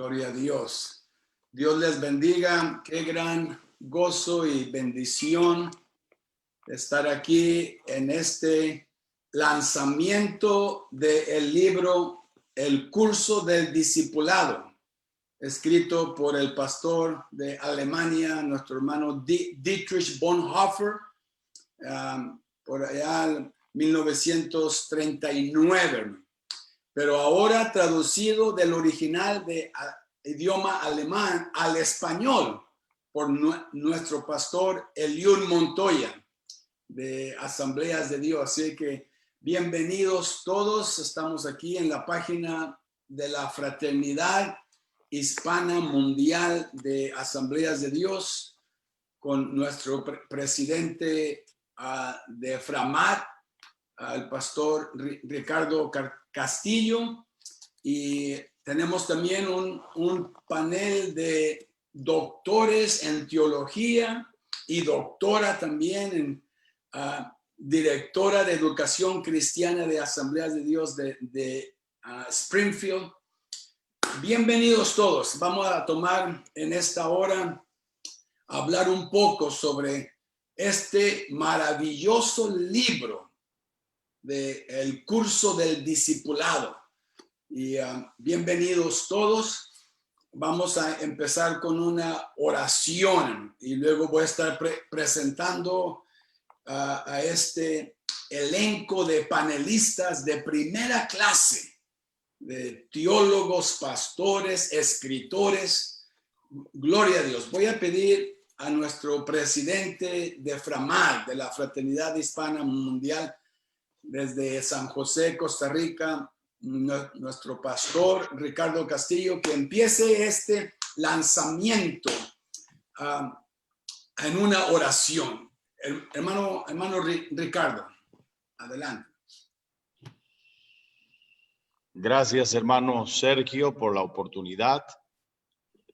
Gloria a Dios. Dios les bendiga. Qué gran gozo y bendición estar aquí en este lanzamiento del libro El curso del discipulado, escrito por el pastor de Alemania, nuestro hermano Dietrich Bonhoeffer, por allá en 1939. Pero ahora traducido del original de idioma alemán al español por nuestro pastor Eliud Montoya de Asambleas de Dios. Así que bienvenidos todos. Estamos aquí en la página de la Fraternidad Hispana Mundial de Asambleas de Dios con nuestro presidente de FRAMAT, el pastor Ricardo Castillo, y tenemos también un panel de doctores en teología y doctora también en directora de educación cristiana de Asambleas de Dios de Springfield. Bienvenidos todos. Vamos a tomar en esta hora hablar un poco sobre este maravilloso libro de El curso del discipulado. Y bienvenidos todos. Vamos a empezar con una oración y luego voy a estar presentando a este elenco de panelistas de primera clase, de teólogos, pastores, escritores. Gloria a Dios. Voy a pedir a nuestro presidente de FRAMAT, de la Fraternidad Hispana Mundial, desde San José, Costa Rica, nuestro pastor Ricardo Castillo, que empiece este lanzamiento en una oración. Hermano Ricardo, adelante. Gracias, hermano Sergio, por la oportunidad.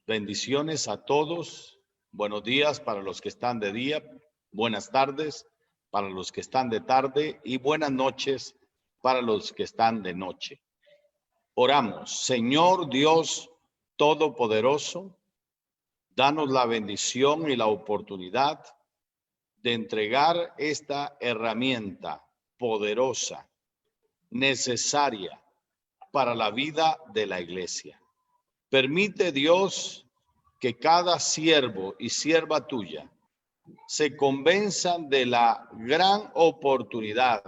Bendiciones a todos. Buenos días para los que están de día. Buenas tardes para los que están de tarde y buenas noches para los que están de noche. Oramos. Señor Dios Todopoderoso, danos la bendición y la oportunidad de entregar esta herramienta poderosa, necesaria para la vida de la iglesia. Permite, Dios, que cada siervo y sierva tuya se convenzan de la gran oportunidad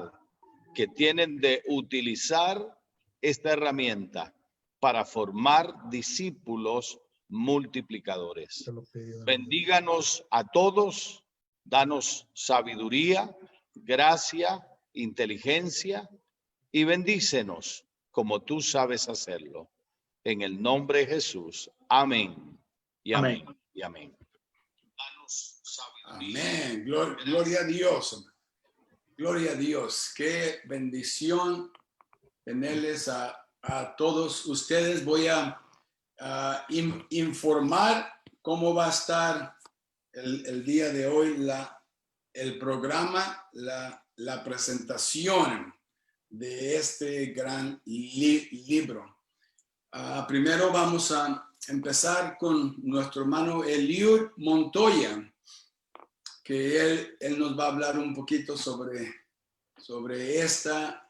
que tienen de utilizar esta herramienta para formar discípulos multiplicadores. Bendíganos a todos, danos sabiduría, gracia, inteligencia y bendícenos como tú sabes hacerlo. En el nombre de Jesús. Amén. Y amén. Amén. Y amén. Danos sabiduría. Amén. Gloria a Dios. Gloria a Dios. Qué bendición tenerles a todos ustedes. Voy a informar cómo va a estar el día de hoy el programa, la presentación de este gran libro. Primero vamos a empezar con nuestro hermano Eliud Montoya, que él nos va a hablar un poquito sobre esta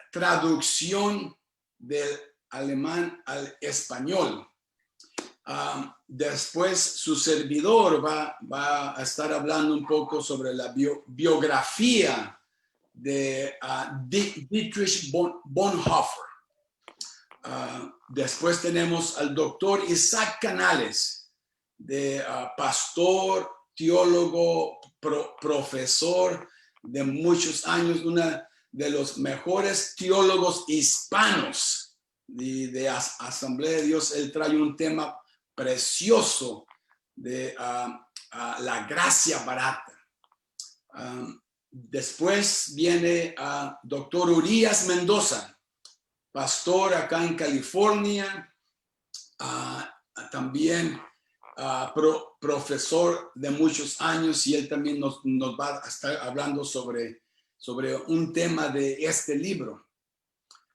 traducción del alemán al español. Después su servidor va a estar hablando un poco sobre la biografía de Dietrich Bonhoeffer. Después tenemos al doctor Isaac Canales, de pastor, teólogo, profesor de muchos años, uno de los mejores teólogos hispanos de Asamblea de Dios. Él trae un tema precioso de la gracia barata. Después viene doctor Urias Mendoza, pastor acá en California, también profesor de muchos años, y él también nos va a estar hablando sobre un tema de este libro.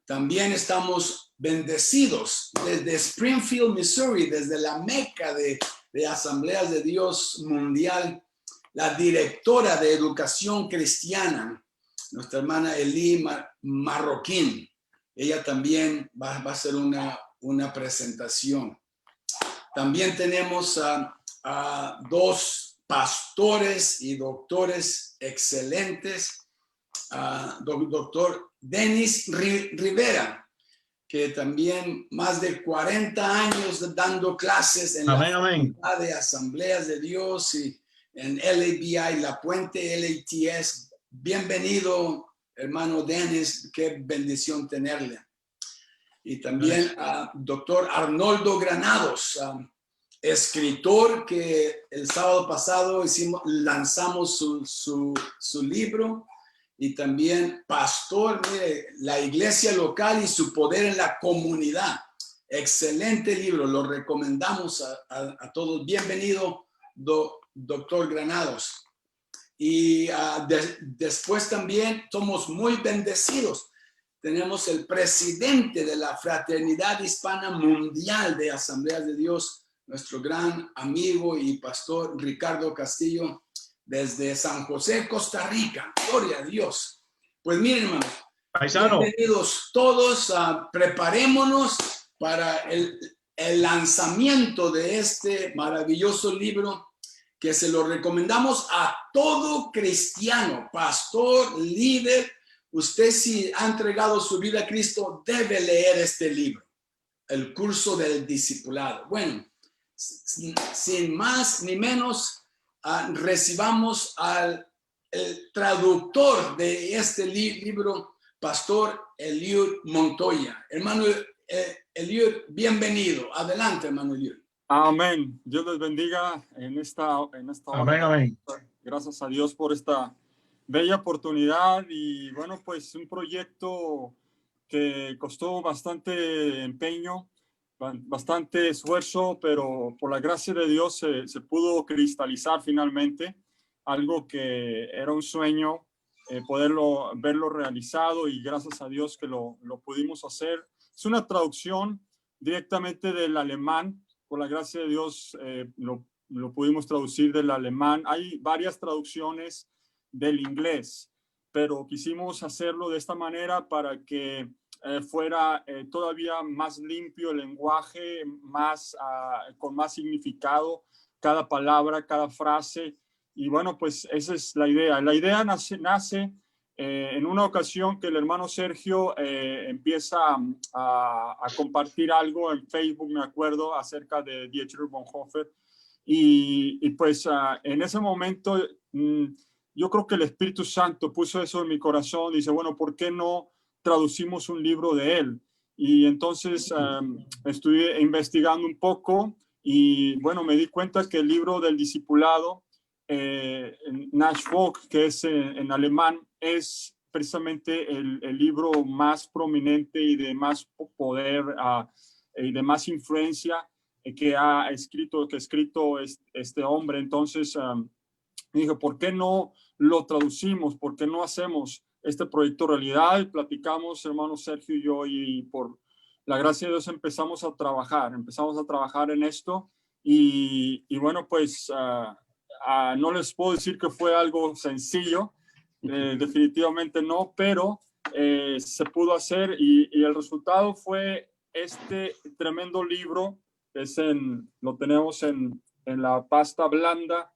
También estamos bendecidos desde Springfield, Missouri, desde la meca de Asambleas de Dios Mundial, la directora de Educación Cristiana, nuestra hermana Eli Marroquín. Ella también va a hacer una presentación. También tenemos a dos pastores y doctores excelentes. Doctor Denis Rivera, que también más de 40 años dando clases en la Facultad de Asambleas de Dios y en LABI, La Puente LATS. Bienvenido, hermano Denis, qué bendición tenerle. Y también a doctor Arnoldo Granados, escritor que el sábado pasado lanzamos su libro, y también pastor, mire, la iglesia local y su poder en la comunidad. Excelente libro, lo recomendamos a todos. Bienvenido, doctor Granados. Y después también somos muy bendecidos. Tenemos el presidente de la Fraternidad Hispana Mundial de Asambleas de Dios, nuestro gran amigo y pastor Ricardo Castillo, desde San José, Costa Rica. Gloria a Dios. Pues miren, hermanos, bienvenidos todos. Preparémonos para el lanzamiento de este maravilloso libro que se lo recomendamos a todo cristiano, pastor, líder. Usted, si ha entregado su vida a Cristo, debe leer este libro, el curso del discipulado. Bueno, sin más ni menos, recibamos al traductor de este libro, Pastor Eliud Montoya. Hermano Eliud, bienvenido. Adelante, hermano Eliud. Amén. Dios les bendiga en esta hora. Amén, amén. Gracias a Dios por esta bella oportunidad y bueno, pues un proyecto que costó bastante empeño, bastante esfuerzo, pero por la gracia de Dios se pudo cristalizar finalmente, algo que era un sueño, verlo realizado, y gracias a Dios que lo pudimos hacer. Es una traducción directamente del alemán. Por la gracia de Dios lo pudimos traducir del alemán. Hay varias traducciones del inglés, pero quisimos hacerlo de esta manera para que fuera todavía más limpio el lenguaje, con más significado cada palabra, cada frase. Y bueno, pues esa es la idea. La idea nace en una ocasión que el hermano Sergio empieza a compartir algo en Facebook, me acuerdo, acerca de Dietrich Bonhoeffer. Y pues en ese momento yo creo que el Espíritu Santo puso eso en mi corazón. Dice, bueno, ¿por qué no traducimos un libro de él? Y entonces estuve investigando un poco y bueno, me di cuenta que el libro del discipulado, Nachfolge, que es en alemán, es precisamente el libro más prominente y de más poder y de más influencia que ha escrito este hombre. Entonces dije, ¿por qué no lo traducimos? ¿Por qué no hacemos este proyecto realidad? Y platicamos, hermano Sergio y yo, y por la gracia de Dios empezamos a trabajar en esto. Y bueno, pues no les puedo decir que fue algo sencillo, definitivamente no, pero se pudo hacer, y el resultado fue este tremendo libro. Lo tenemos en la pasta blanda.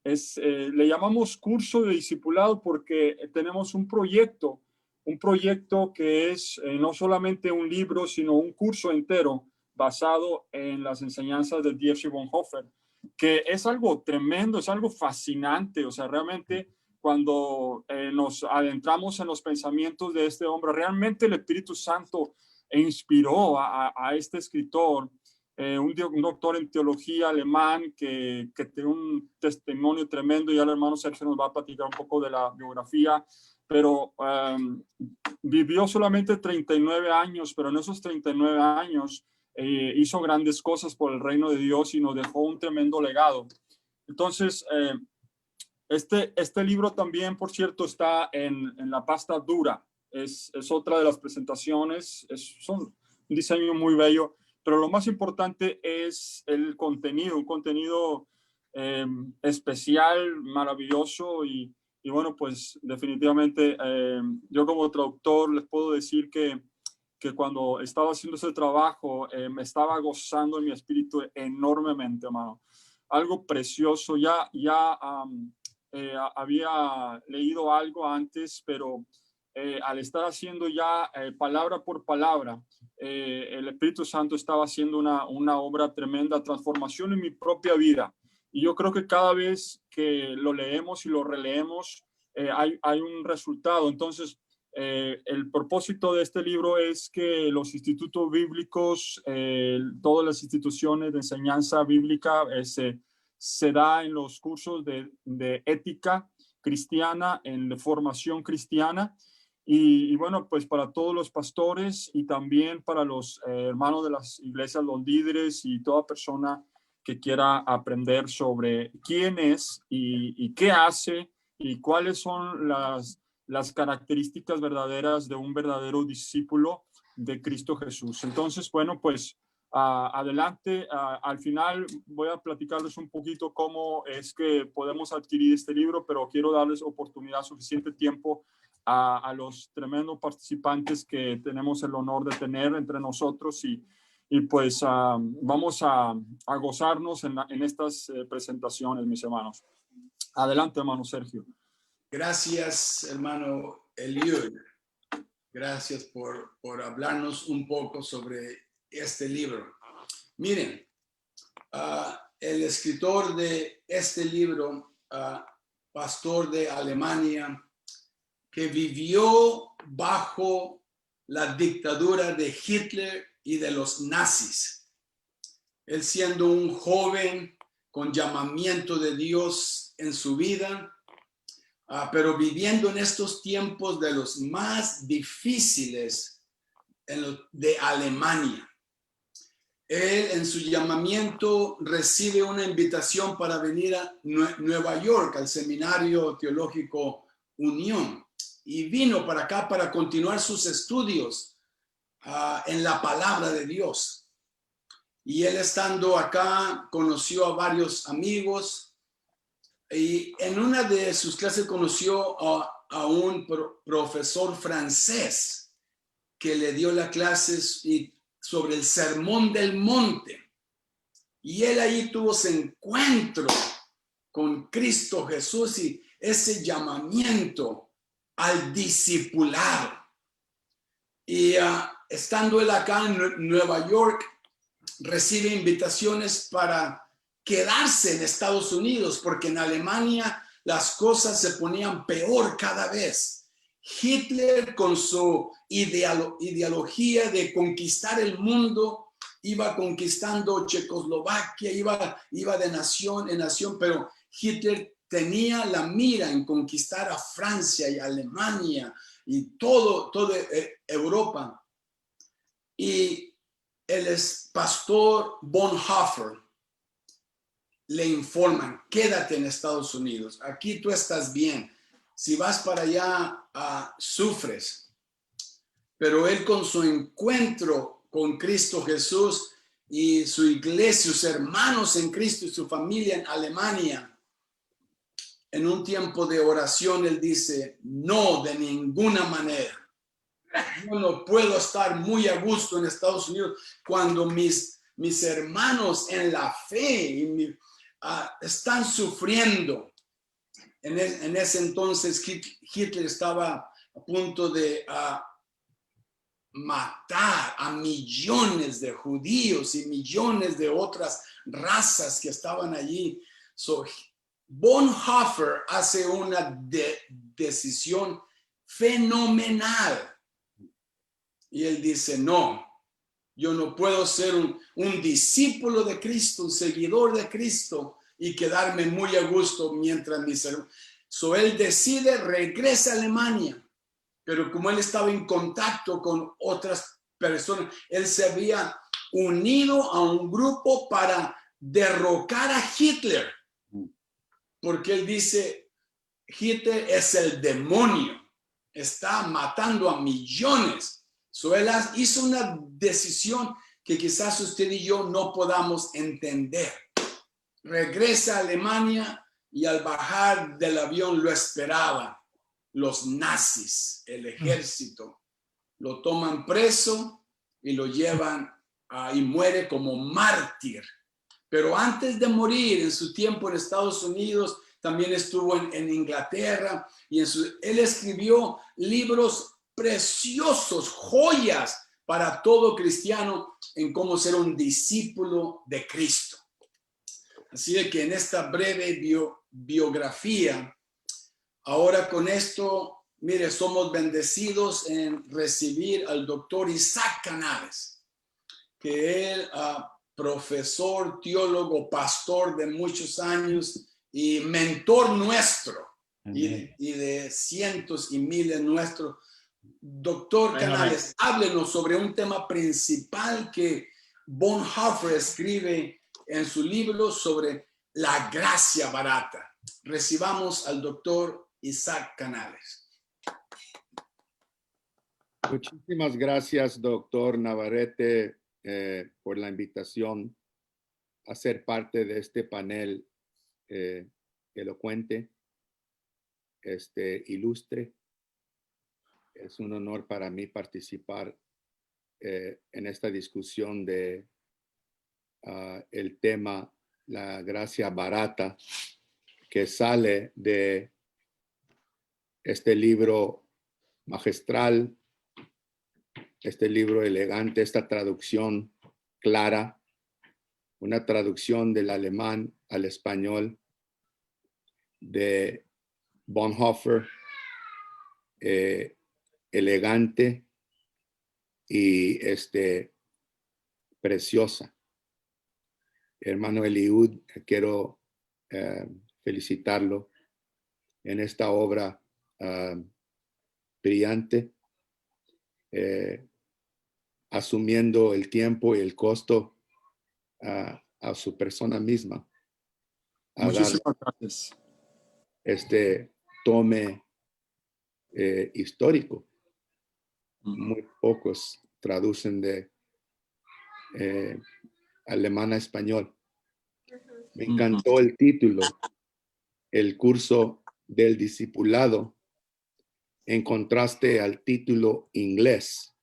Le llamamos curso de discipulado porque tenemos un proyecto que es no solamente un libro, sino un curso entero basado en las enseñanzas de Dietrich Bonhoeffer, que es algo tremendo, es algo fascinante. O sea, realmente cuando nos adentramos en los pensamientos de este hombre, realmente el Espíritu Santo inspiró a este escritor, un doctor en teología alemán que tiene un testimonio tremendo. Ya el hermano Sergio nos va a platicar un poco de la biografía, pero vivió solamente 39 años, pero en esos 39 años hizo grandes cosas por el reino de Dios y nos dejó un tremendo legado. Entonces, este libro también, por cierto, está en la pasta dura. es otra de las presentaciones. Son un diseño muy bello, pero lo más importante es el contenido, un contenido especial, maravilloso y bueno, pues definitivamente yo como traductor les puedo decir que cuando estaba haciendo ese trabajo me estaba gozando en mi espíritu enormemente, hermano. Algo precioso. Había leído algo antes, pero al estar haciendo ya palabra por palabra, el Espíritu Santo estaba haciendo una obra tremenda, transformación en mi propia vida. Y yo creo que cada vez que lo leemos y lo releemos, hay un resultado. Entonces, el propósito de este libro es que los institutos bíblicos, todas las instituciones de enseñanza bíblica, se da en los cursos de ética cristiana, en formación cristiana. Y bueno, pues para todos los pastores y también para los hermanos de las iglesias, los líderes y toda persona que quiera aprender sobre quién es y qué hace y cuáles son las características verdaderas de un verdadero discípulo de Cristo Jesús. Entonces, bueno, pues adelante. Al final voy a platicarles un poquito cómo es que podemos adquirir este libro, pero quiero darles oportunidad, suficiente tiempo a los tremendos participantes que tenemos el honor de tener entre nosotros y pues vamos a gozarnos en estas presentaciones, mis hermanos. Adelante, hermano Sergio. Gracias, hermano Eliud. Gracias por hablarnos un poco sobre este libro. Miren, el escritor de este libro, pastor de Alemania, que vivió bajo la dictadura de Hitler y de los nazis. Él siendo un joven con llamamiento de Dios en su vida, pero viviendo en estos tiempos de los más difíciles de Alemania. Él en su llamamiento recibe una invitación para venir a Nueva York, al Seminario Teológico Unión, y vino para acá para continuar sus estudios en la palabra de Dios. Y él estando acá conoció a varios amigos y en una de sus clases conoció a un profesor francés que le dio las clases sobre el Sermón del Monte. Y él ahí tuvo ese encuentro con Cristo Jesús y ese llamamiento al discipulado. Y estando él acá en Nueva York, recibe invitaciones para quedarse en Estados Unidos, porque en Alemania las cosas se ponían peor cada vez. Hitler, con su ideología de conquistar el mundo, iba conquistando Checoslovaquia, iba de nación en nación, pero Hitler tenía la mira en conquistar a Francia y Alemania y toda Europa. Y el pastor Bonhoeffer le informan: quédate en Estados Unidos, aquí tú estás bien, si vas para allá sufres. Pero él, con su encuentro con Cristo Jesús y su iglesia, sus hermanos en Cristo y su familia en Alemania, en un tiempo de oración, él dice: no, de ninguna manera. Yo no puedo estar muy a gusto en Estados Unidos cuando mis hermanos en la fe están sufriendo. En ese entonces Hitler estaba a punto de matar a millones de judíos y millones de otras razas que estaban allí. Bonhoeffer hace una decisión fenomenal. Y él dice: no, yo no puedo ser un discípulo de Cristo, un seguidor de Cristo y quedarme muy a gusto mientras mis hermanos. Él decide, regresa a Alemania, pero como él estaba en contacto con otras personas, él se había unido a un grupo para derrocar a Hitler, porque él dice: Hitler es el demonio. está matando a millones. So, él hizo una decisión que quizás usted y yo no podamos entender. Regresa a Alemania y al bajar del avión lo esperaban los nazis, el ejército. Lo toman preso y lo llevan y muere como mártir. Pero antes de morir, en su tiempo en Estados Unidos, también estuvo en Inglaterra y él escribió libros preciosos, joyas para todo cristiano en cómo ser un discípulo de Cristo. Así de que en esta breve biografía, ahora con esto, mire, somos bendecidos en recibir al doctor Isaac Canales, que él, profesor, teólogo, pastor de muchos años y mentor nuestro y de cientos y miles nuestros. Doctor Canales, háblenos sobre un tema principal que Bonhoeffer escribe en su libro sobre la gracia barata. Recibamos al doctor Isaac Canales. Muchísimas gracias, doctor Navarrete, por la invitación a ser parte de este panel elocuente, ilustre. Es un honor para mí participar en esta discusión de el tema la gracia barata, que sale de este libro magistral, este libro elegante, esta traducción clara, una traducción del alemán al español de Bonhoeffer, elegante y preciosa. Hermano Eliud, quiero felicitarlo en esta obra brillante, asumiendo el tiempo y el costo a su persona misma. Muchísimas gracias. Tome histórico. Muy pocos traducen de alemán a español. Me encantó el título, el curso del discipulado, en contraste al título inglés,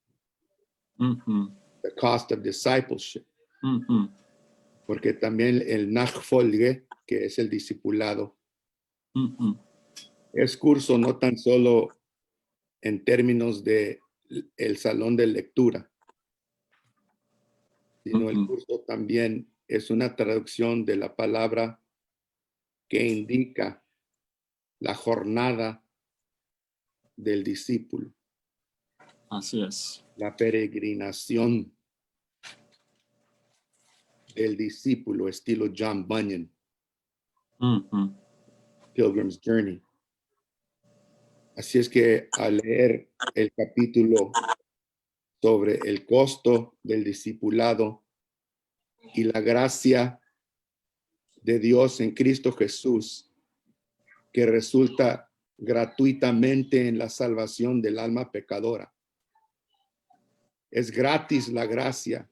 The Cost of Discipleship, porque también el Nachfolge, que es el discipulado, es curso no tan solo en términos de el salón de lectura, sino el curso también es una traducción de la palabra que indica la jornada del discípulo. Así es. La peregrinación del discípulo, estilo John Bunyan, Pilgrim's Journey. Así es que al leer el capítulo sobre el costo del discipulado y la gracia de Dios en Cristo Jesús, que resulta gratuitamente en la salvación del alma pecadora. Es gratis la gracia,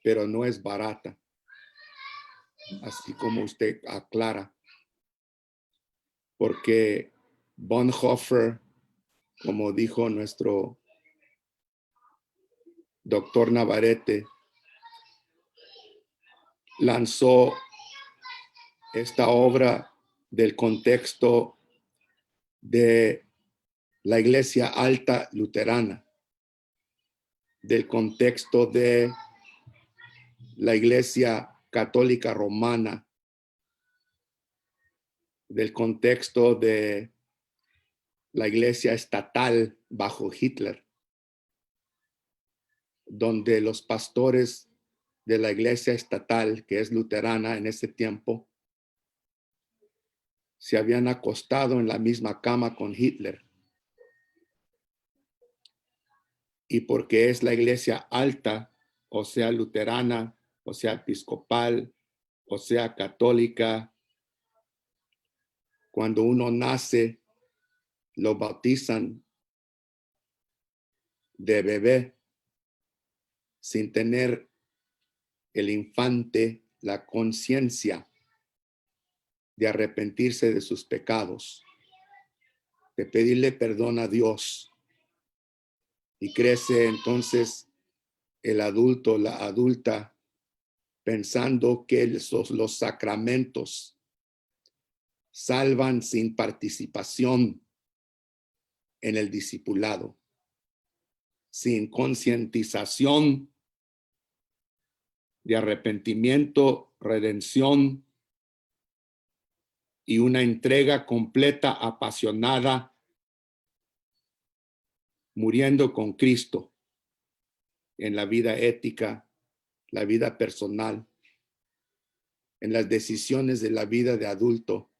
pero no es barata, así como usted aclara, porque Bonhoeffer, como dijo nuestro doctor Navarrete, lanzó esta obra del contexto de la Iglesia Alta Luterana, del contexto de la Iglesia Católica Romana, del contexto de la Iglesia estatal bajo Hitler, donde los pastores de la Iglesia estatal, que es luterana en ese tiempo, se habían acostado en la misma cama con Hitler. Y porque es la Iglesia alta, o sea luterana, o sea episcopal, o sea católica, cuando uno nace, lo bautizan de bebé sin tener el infante la conciencia de arrepentirse de sus pecados, de pedirle perdón a Dios. Y crece entonces el adulto, la adulta, pensando que los sacramentos salvan sin participación en el discipulado, sin concientización de arrepentimiento, redención y una entrega completa, apasionada, muriendo con Cristo en la vida ética, la vida personal, en las decisiones de la vida de adulto,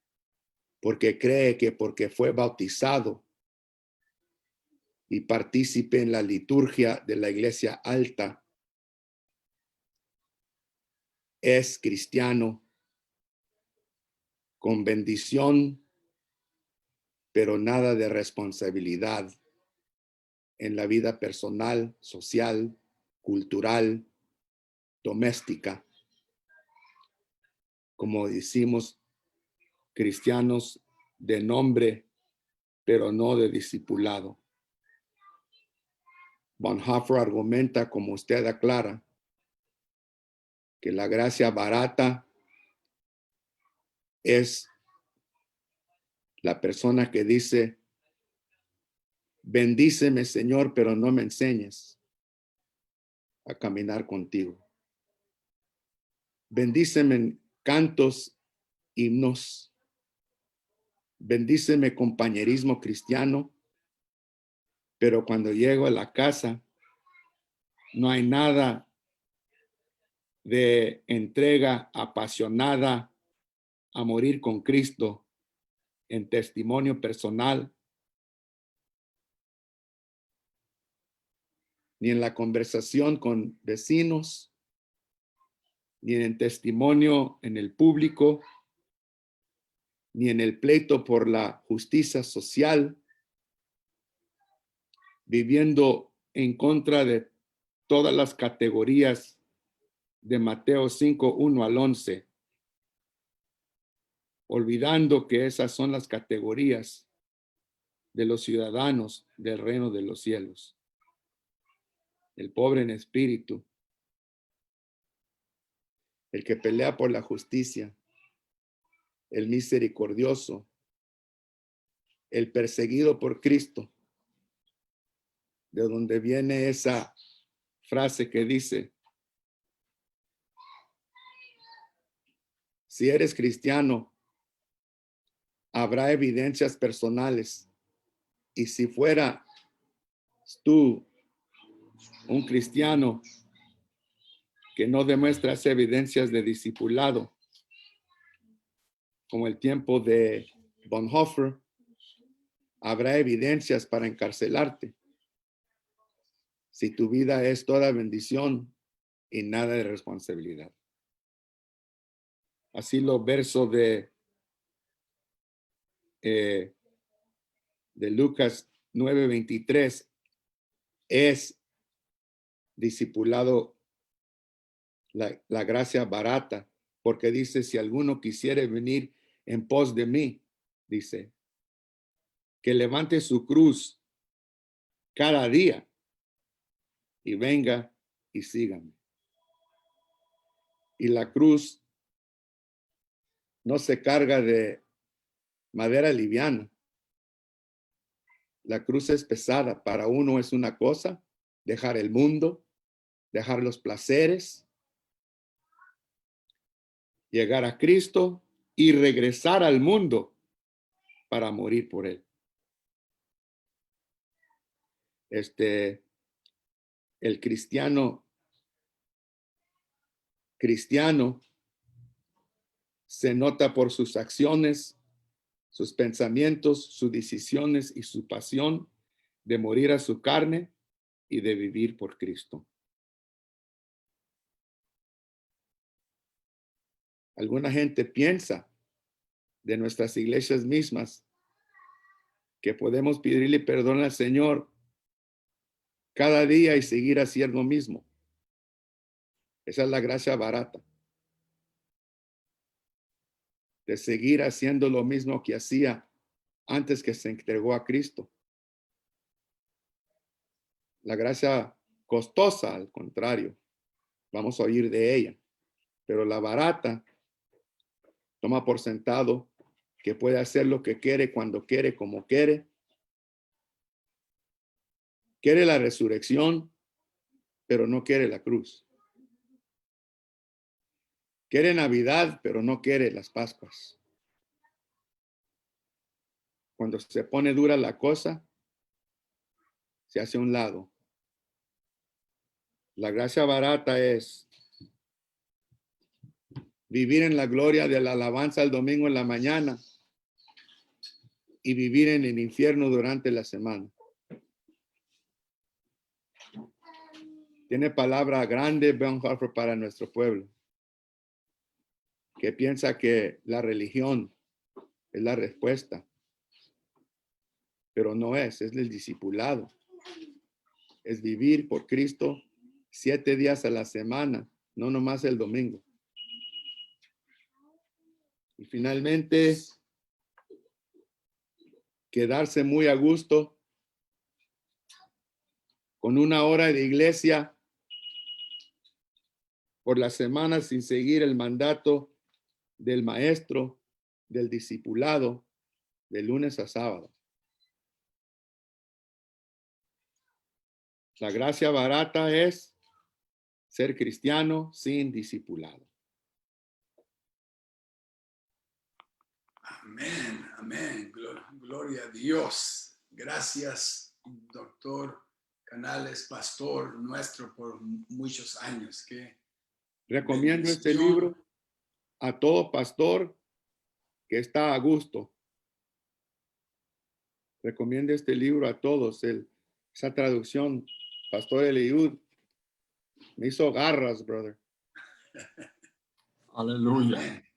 porque cree que porque fue bautizado y partícipe en la liturgia de la iglesia alta, es cristiano con bendición, pero nada de responsabilidad en la vida personal, social, cultural, doméstica. Como decimos, cristianos de nombre, pero no de discipulado. Bonhoeffer argumenta, como usted aclara, que la gracia barata es la persona que dice: bendíceme, Señor, pero no me enseñes a caminar contigo. Bendíceme en cantos, himnos. Bendíceme compañerismo cristiano, pero cuando llego a la casa no hay nada de entrega apasionada a morir con Cristo en testimonio personal, ni en la conversación con vecinos, ni en el testimonio en el público, ni en el pleito por la justicia social, viviendo en contra de todas las categorías de Mateo 5, 1 al 11, olvidando que esas son las categorías de los ciudadanos del reino de los cielos. El pobre en espíritu, el que pelea por la justicia, el misericordioso, el perseguido por Cristo, de donde viene esa frase que dice: si eres cristiano, habrá evidencias personales, y si fuera tú un cristiano que no demuestras evidencias de discipulado, como el tiempo de Bonhoeffer, habrá evidencias para encarcelarte. Si tu vida es toda bendición y nada de responsabilidad. Así los versos de Lucas 9:23 es discipulado la gracia barata, porque dice: si alguno quisiere venir en pos de mí, dice, que levante su cruz cada día y venga y sígame. Y la cruz no se carga de madera liviana. La cruz es pesada. Para uno es una cosa, dejar el mundo, dejar los placeres, llegar a Cristo y regresar al mundo para morir por él. El cristiano se nota por sus acciones, sus pensamientos, sus decisiones y su pasión de morir a su carne y de vivir por Cristo. Alguna gente piensa de nuestras iglesias mismas que podemos pedirle perdón al Señor cada día y seguir haciendo lo mismo. Esa es la gracia barata. De seguir haciendo lo mismo que hacía antes que se entregó a Cristo. La gracia costosa, al contrario, vamos a oír de ella. Pero la barata toma por sentado que puede hacer lo que quiere, cuando quiere, como quiere. Quiere la resurrección, pero no quiere la cruz. Quiere Navidad, pero no quiere las Pascuas. Cuando se pone dura la cosa, se hace a un lado. La gracia barata es vivir en la gloria de la alabanza el domingo en la mañana y vivir en el infierno durante la semana. Tiene palabra grande Bonhoeffer para nuestro pueblo, que piensa que la religión es la respuesta, pero no es el discipulado. Es vivir por Cristo 7 días a la semana, no nomás el domingo. Y finalmente, quedarse muy a gusto con 1 hora de iglesia por la semana sin seguir el mandato del maestro, del discipulado, de lunes a sábado. La gracia barata es ser cristiano sin discipulado. Amén, amén. Gloria a Dios. Gracias, doctor Canales, pastor nuestro por muchos años. Recomiendo este libro a todo pastor que está a gusto. Recomiendo este libro a todos. Esa traducción, Pastor Eliud, me hizo garras, brother. Aleluya. Amén.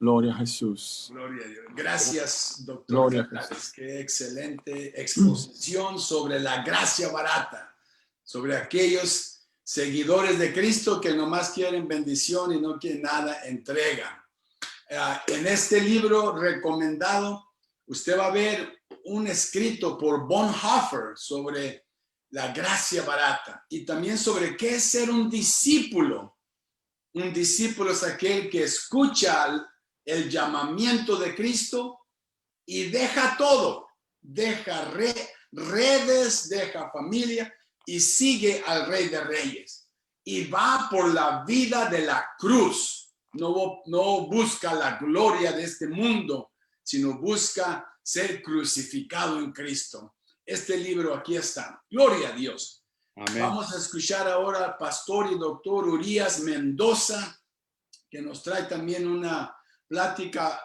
Gloria a Jesús. Gloria a Dios. Gracias, doctor Gloria a Canales. Qué excelente exposición sobre la gracia barata, sobre aquellos seguidores de Cristo que nomás quieren bendición y no quieren nada, entrega. En este libro recomendado, usted va a ver un escrito por Bonhoeffer sobre la gracia barata y también sobre qué es ser un discípulo. Un discípulo es aquel que escucha el llamamiento de Cristo y deja todo, deja redes, deja familia y sigue al Rey de Reyes y va por la vida de la cruz. No busca la gloria de este mundo, sino busca ser crucificado en Cristo. Este libro aquí está. Gloria a Dios. Amén. Vamos a escuchar ahora al pastor y doctor Urias Mendoza, que nos trae también una plática.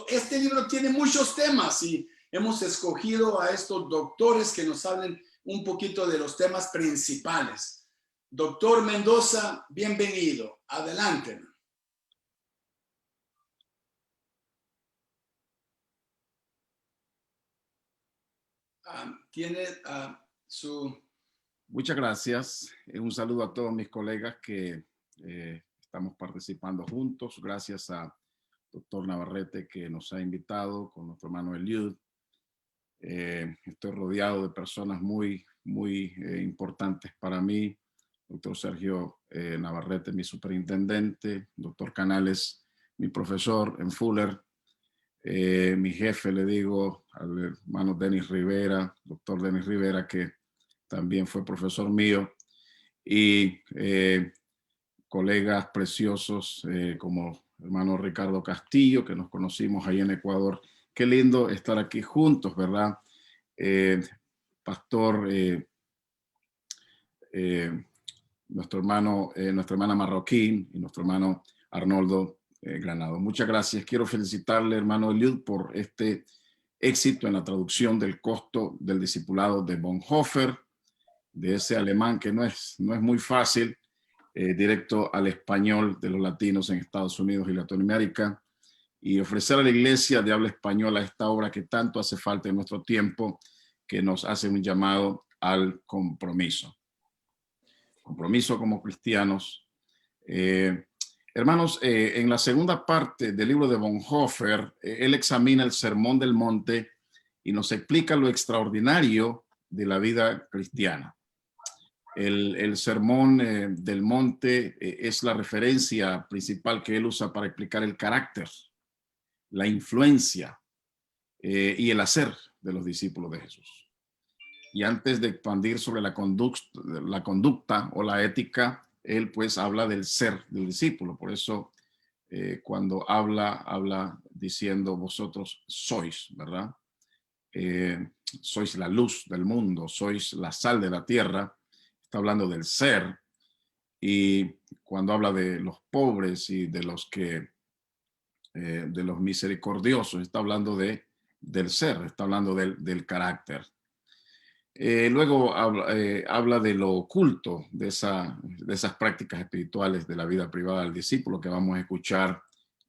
Este libro tiene muchos temas y hemos escogido a estos doctores que nos hablen un poquito de los temas principales. Doctor Mendoza, bienvenido. Adelante. Tiene su... Muchas gracias. Un saludo a todos mis colegas que estamos participando juntos. Gracias a doctor Navarrete que nos ha invitado con nuestro hermano Eliud. Estoy rodeado de personas muy importantes para mí. Doctor Sergio Navarrete, mi superintendente. Doctor Canales, mi profesor en Fuller. Mi jefe, le digo, al hermano Denis Rivera, doctor Denis Rivera, que también fue profesor mío, y colegas preciosos como hermano Ricardo Castillo, que nos conocimos ahí en Ecuador. Qué lindo estar aquí juntos, ¿verdad? Pastor, nuestra hermana Marroquín y nuestro hermano Arnoldo Granado. Muchas gracias. Quiero felicitarle, hermano Eliud, por este éxito en la traducción del Costo del Discipulado de Bonhoeffer, de ese alemán que no es muy fácil, directo al español de los latinos en Estados Unidos y Latinoamérica, y ofrecer a la iglesia de habla española esta obra que tanto hace falta en nuestro tiempo, que nos hace un llamado al compromiso. Compromiso como cristianos. Hermanos, en la segunda parte del libro de Bonhoeffer, él examina el Sermón del Monte y nos explica lo extraordinario de la vida cristiana. El Sermón del Monte es la referencia principal que él usa para explicar el carácter, la influencia y el hacer de los discípulos de Jesús. Y antes de expandir sobre la conducta o la ética, él pues habla del ser del discípulo. Por eso cuando habla diciendo vosotros sois, ¿verdad? Sois la luz del mundo, sois la sal de la tierra. Está hablando del ser. Y cuando habla de los pobres y de los misericordiosos, está hablando del ser, está hablando del carácter. Luego habla de lo oculto, de esas prácticas espirituales de la vida privada del discípulo que vamos a escuchar,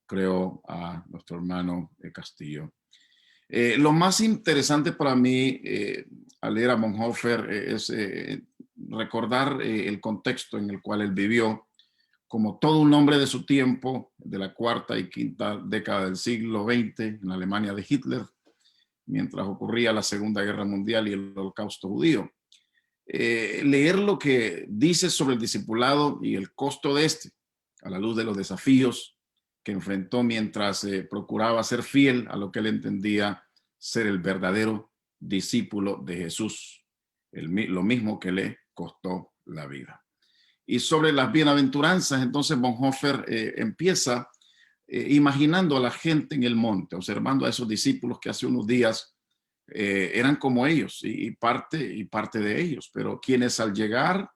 creo, a nuestro hermano Castillo. Lo más interesante para mí al leer a Bonhoeffer es recordar el contexto en el cual él vivió como todo un hombre de su tiempo, de la cuarta y quinta década del siglo XX, en la Alemania de Hitler, mientras ocurría la Segunda Guerra Mundial y el Holocausto judío. Leer lo que dice sobre el discipulado y el costo de este, a la luz de los desafíos que enfrentó mientras procuraba ser fiel a lo que él entendía ser el verdadero discípulo de Jesús, lo mismo que le costó la vida. Y sobre las bienaventuranzas, entonces Bonhoeffer empieza imaginando a la gente en el monte, observando a esos discípulos que hace unos días eran como ellos y parte de ellos, pero quienes al llegar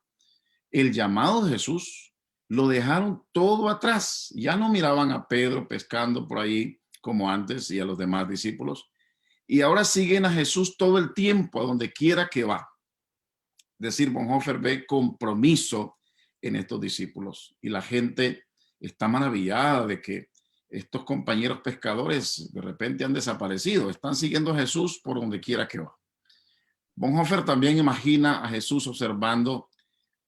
el llamado de Jesús lo dejaron todo atrás. Ya no miraban a Pedro pescando por ahí como antes y a los demás discípulos, y ahora siguen a Jesús todo el tiempo a donde quiera que va. Es decir, Bonhoeffer ve compromiso en estos discípulos y la gente está maravillada de que estos compañeros pescadores de repente han desaparecido, están siguiendo a Jesús por donde quiera que va. Bonhoeffer también imagina a Jesús observando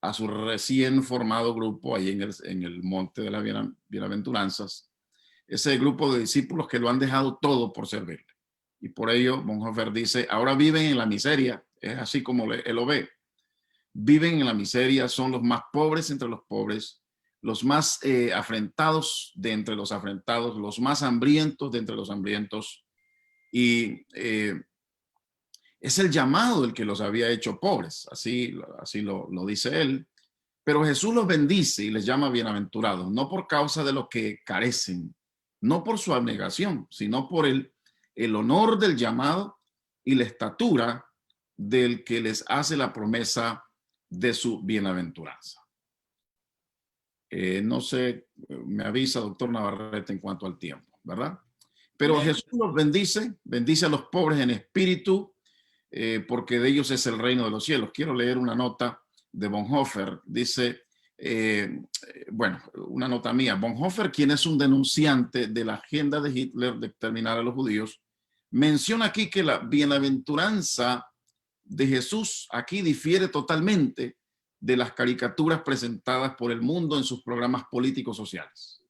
a su recién formado grupo ahí en el monte de las bienaventuranzas, ese grupo de discípulos que lo han dejado todo por servirle. Y por ello Bonhoeffer dice, ahora viven en la miseria, es así como él lo ve. Viven en la miseria, son los más pobres entre los pobres, los más afrentados de entre los afrentados, los más hambrientos de entre los hambrientos. Y es el llamado el que los había hecho pobres, así lo dice él. Pero Jesús los bendice y les llama bienaventurados, no por causa de lo que carecen, no por su abnegación, sino por el honor del llamado y la estatura del que les hace la promesa de su bienaventuranza. No sé, me avisa doctor Navarrete en cuanto al tiempo, ¿verdad? Pero Jesús los bendice a los pobres en espíritu, porque de ellos es el reino de los cielos. Quiero leer una nota de Bonhoeffer. Dice, una nota mía. Bonhoeffer, quien es un denunciante de la agenda de Hitler de exterminar a los judíos, menciona aquí que la bienaventuranza de Jesús aquí difiere totalmente de las caricaturas presentadas por el mundo en sus programas políticos sociales.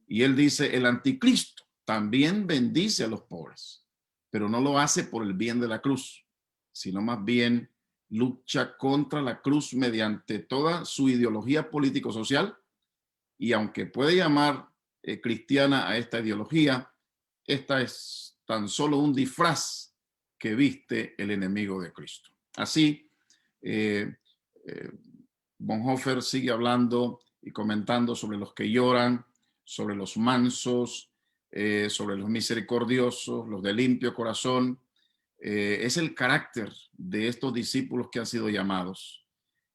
Y él dice, el anticristo también bendice a los pobres, pero no lo hace por el bien de la cruz, sino más bien lucha contra la cruz mediante toda su ideología político-social, y aunque puede llamar cristiana a esta ideología, esta es tan solo un disfraz que viste el enemigo de Cristo. Así, Bonhoeffer sigue hablando y comentando sobre los que lloran, sobre los mansos, sobre los misericordiosos, los de limpio corazón. Es el carácter de estos discípulos que han sido llamados,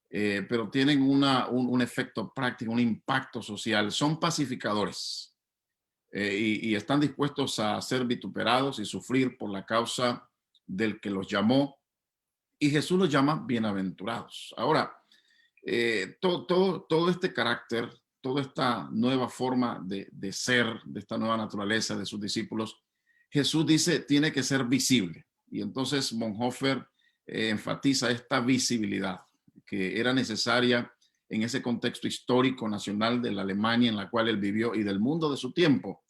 pero tienen un efecto práctico, un impacto social. Son pacificadores y están dispuestos a ser vituperados y sufrir por la causa del que los llamó, y Jesús los llama bienaventurados. Ahora, todo este carácter, toda esta nueva forma de ser, de esta nueva naturaleza de sus discípulos, Jesús dice tiene que ser visible. Y entonces Bonhoeffer enfatiza esta visibilidad que era necesaria en ese contexto histórico nacional de la Alemania en la cual él vivió y del mundo de su tiempo,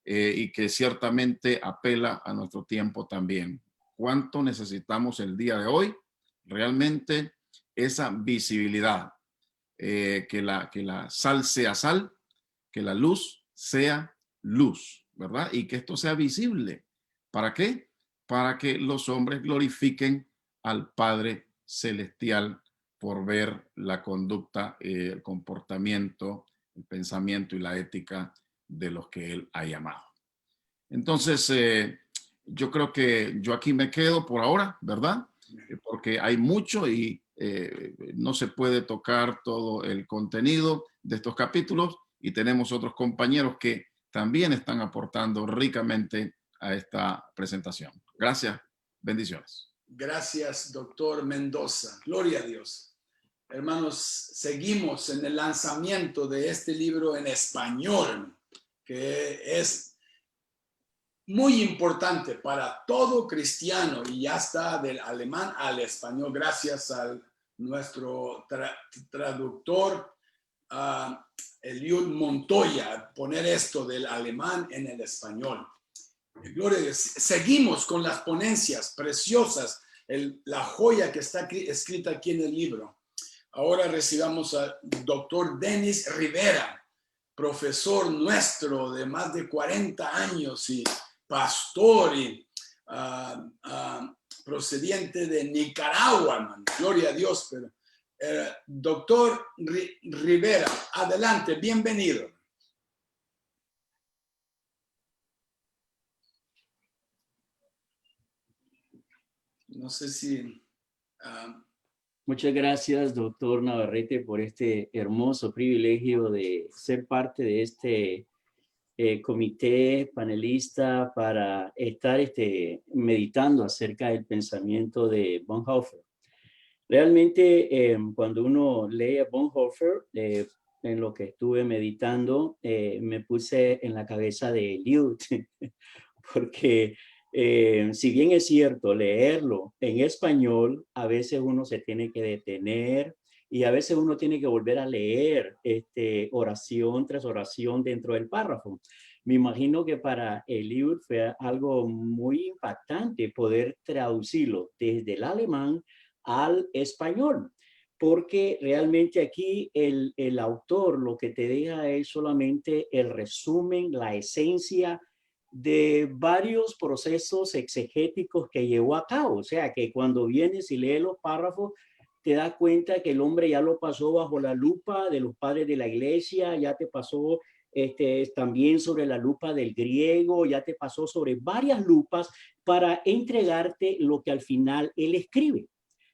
y que ciertamente apela a nuestro tiempo también. ¿Cuánto necesitamos el día de hoy? Realmente esa visibilidad, que la sal sea sal, que la luz sea luz, ¿verdad? Y que esto sea visible. ¿Para qué? Para que los hombres glorifiquen al Padre Celestial por ver la conducta, el comportamiento, el pensamiento y la ética de los que Él ha llamado. Entonces, yo creo que yo aquí me quedo por ahora, ¿verdad? Porque hay mucho y no se puede tocar todo el contenido de estos capítulos, y tenemos otros compañeros que también están aportando ricamente a esta presentación. Gracias, bendiciones. Gracias, doctor Mendoza. Gloria a Dios. Hermanos, seguimos en el lanzamiento de este libro en español, que es muy importante para todo cristiano, y ya está del alemán al español gracias a nuestro traductor Eliud Montoya, poner esto del alemán en el español. Gloria a Dios. Seguimos con las ponencias preciosas, la joya que está escrita aquí en el libro. Ahora recibamos al doctor Denis Rivera, profesor nuestro de más de 40 años y pastor y procediente de Nicaragua, man. Gloria a Dios. Pero, doctor Rivera, adelante, bienvenido. No sé si... Muchas gracias, doctor Navarrete, por este hermoso privilegio de ser parte de este comité panelista para estar meditando acerca del pensamiento de Bonhoeffer. Realmente, cuando uno lee a Bonhoeffer, en lo que estuve meditando, me puse en la cabeza de Eliud, porque si bien es cierto leerlo en español, a veces uno se tiene que detener y a veces uno tiene que volver a leer oración tras oración dentro del párrafo. Me imagino que para Eliud fue algo muy impactante poder traducirlo desde el alemán al español, porque realmente aquí el autor lo que te deja es solamente el resumen, la esencia de varios procesos exegéticos que llevó a cabo. O sea, que cuando vienes y lees los párrafos, te das cuenta que el hombre ya lo pasó bajo la lupa de los padres de la iglesia, ya te pasó también sobre la lupa del griego, ya te pasó sobre varias lupas para entregarte lo que al final él escribe.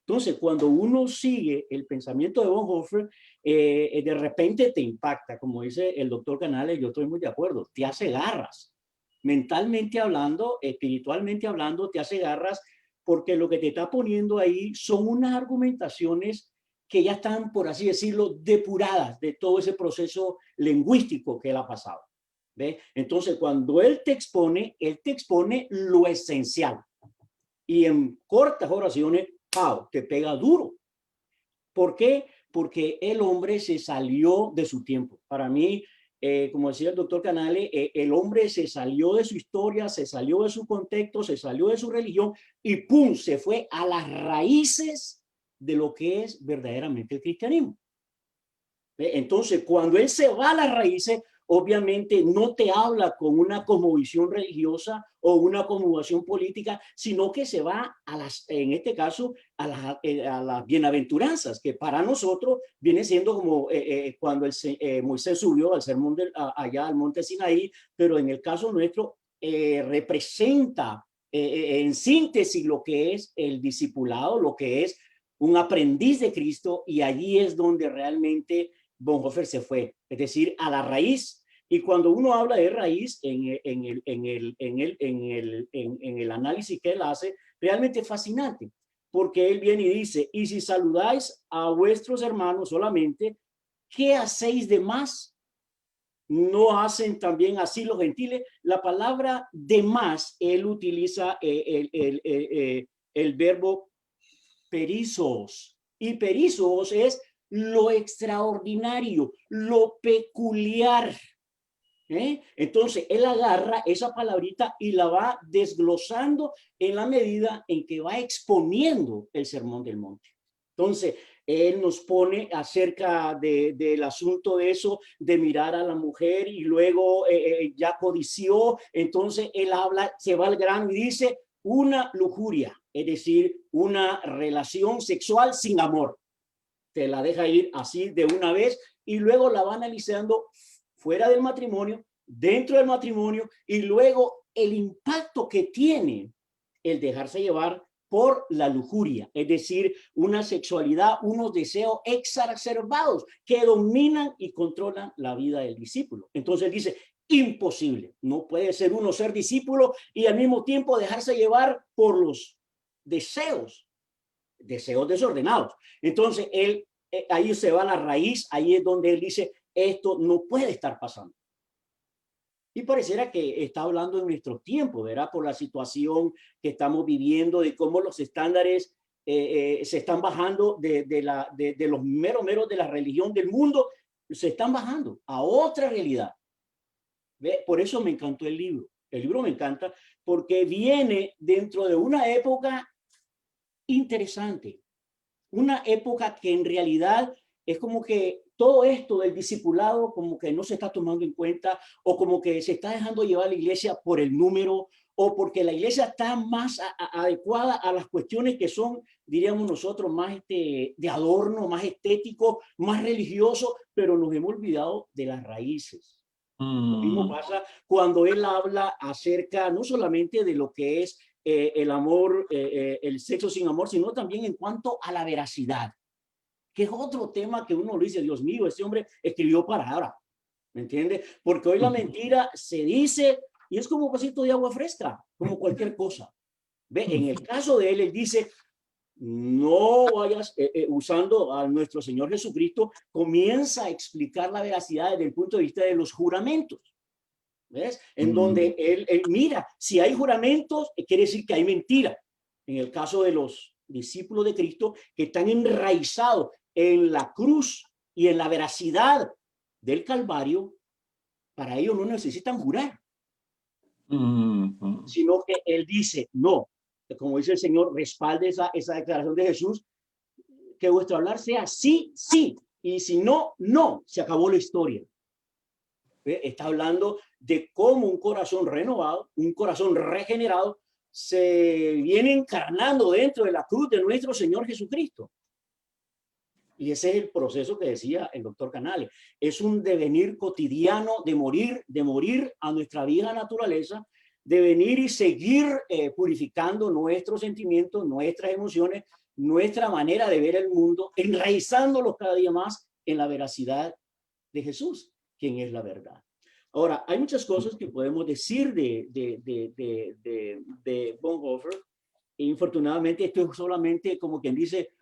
Entonces, cuando uno sigue el pensamiento de Bonhoeffer, de repente te impacta, como dice el doctor Canales, yo estoy muy de acuerdo, te hace garras. Mentalmente hablando, espiritualmente hablando, te hace garras, porque lo que te está poniendo ahí son unas argumentaciones que ya están, por así decirlo, depuradas de todo ese proceso lingüístico que él ha pasado. ¿Ve? Entonces, cuando él te expone lo esencial. Y en cortas oraciones, ¡pau!, te pega duro. ¿Por qué? Porque el hombre se salió de su tiempo. Para mí, como decía el doctor Canale, el hombre se salió de su historia, se salió de su contexto, se salió de su religión y ¡pum!, se fue a las raíces de lo que es verdaderamente el cristianismo. Entonces, cuando él se va a las raíces, obviamente no te habla con una cosmovisión religiosa o una cosmovisión política, sino que se va a las, en este caso, a las bienaventuranzas, que para nosotros viene siendo como cuando Moisés subió al sermón allá al monte Sinaí, pero en el caso nuestro representa en síntesis lo que es el discipulado, lo que es un aprendiz de Cristo, y allí es donde realmente Bonhoeffer se fue, es decir, a la raíz. Y cuando uno habla de raíz en el análisis que él hace, realmente es fascinante, porque él viene y dice, y si saludáis a vuestros hermanos solamente, ¿qué hacéis de más? ¿No hacen también así los gentiles? La palabra de más, él utiliza el verbo perizos. Y perizos es lo extraordinario, lo peculiar. Entonces, él agarra esa palabrita y la va desglosando en la medida en que va exponiendo el Sermón del Monte. Entonces, él nos pone acerca del asunto de eso, de mirar a la mujer y luego ya codició. Entonces, él habla, se va al grano y dice una lujuria, es decir, una relación sexual sin amor. Te la deja ir así de una vez y luego la va analizando fuera del matrimonio, dentro del matrimonio y luego el impacto que tiene el dejarse llevar por la lujuria, es decir, una sexualidad, unos deseos exacerbados que dominan y controlan la vida del discípulo. Entonces dice, imposible, no puede ser uno ser discípulo y al mismo tiempo dejarse llevar por los deseos desordenados. Entonces él, ahí se va a la raíz, ahí es donde él dice, esto no puede estar pasando. Y pareciera que está hablando en nuestro tiempo, ¿verdad? Por la situación que estamos viviendo, de cómo los estándares se están bajando de los meros de la religión del mundo, se están bajando a otra realidad. ¿Ve? Por eso me encantó el libro. El libro me encanta porque viene dentro de una época interesante, una época que en realidad es como que todo esto del discipulado como que no se está tomando en cuenta o como que se está dejando llevar a la iglesia por el número o porque la iglesia está más adecuada a las cuestiones que son, diríamos nosotros, más de adorno, más estético, más religioso, pero nos hemos olvidado de las raíces. Lo mismo pasa cuando él habla acerca no solamente de lo que es el amor, el sexo sin amor, sino también en cuanto a la veracidad, que es otro tema que uno lo dice, Dios mío, este hombre escribió palabra, ¿me entiende? Porque hoy la mentira se dice y es como un vasito de agua fresca, como cualquier cosa. ¿Ve? En el caso de él, él dice, no vayas usando a nuestro Señor Jesucristo, comienza a explicar la veracidad desde el punto de vista de los juramentos. ¿Ves? En donde él mira, si hay juramentos, quiere decir que hay mentira. En el caso de los discípulos de Cristo que están enraizados en la cruz y en la veracidad del Calvario, para ellos no necesitan jurar, sino que él dice, no, como dice el Señor, respalde esa declaración de Jesús, que vuestro hablar sea sí, sí, y si no, no, se acabó la historia. Está hablando de cómo un corazón renovado, un corazón regenerado, se viene encarnando dentro de la cruz de nuestro Señor Jesucristo. Y ese es el proceso que decía el doctor Canales. Es un devenir cotidiano de morir a nuestra vieja naturaleza, de venir y seguir purificando nuestros sentimientos, nuestras emociones, nuestra manera de ver el mundo, enraizándolos cada día más en la veracidad de Jesús, quien es la verdad. Ahora, hay muchas cosas que podemos decir de Bonhoeffer. Infortunadamente, esto es solamente, como quien dice,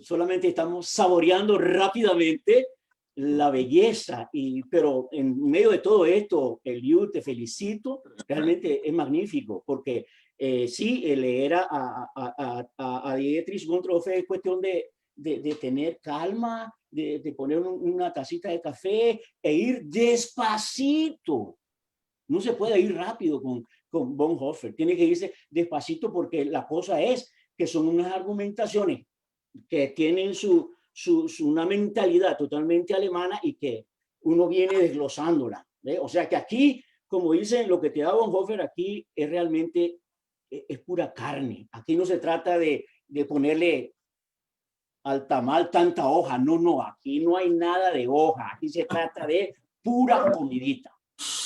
solamente estamos saboreando rápidamente la belleza, pero en medio de todo esto, Eliud, te felicito, realmente es magnífico, porque sí, leer a Dietrich Bonhoeffer es cuestión de tener calma, de poner una tacita de café e ir despacito. No se puede ir rápido con Bonhoeffer, tiene que irse despacito porque la cosa es que son unas argumentaciones que tienen una mentalidad totalmente alemana y que uno viene desglosándola. ¿Ve? O sea que aquí, como dicen, lo que te da Bonhoeffer aquí es realmente, es pura carne. Aquí no se trata de ponerle al tamal tanta hoja. No, aquí no hay nada de hoja. Aquí se trata de pura comidita.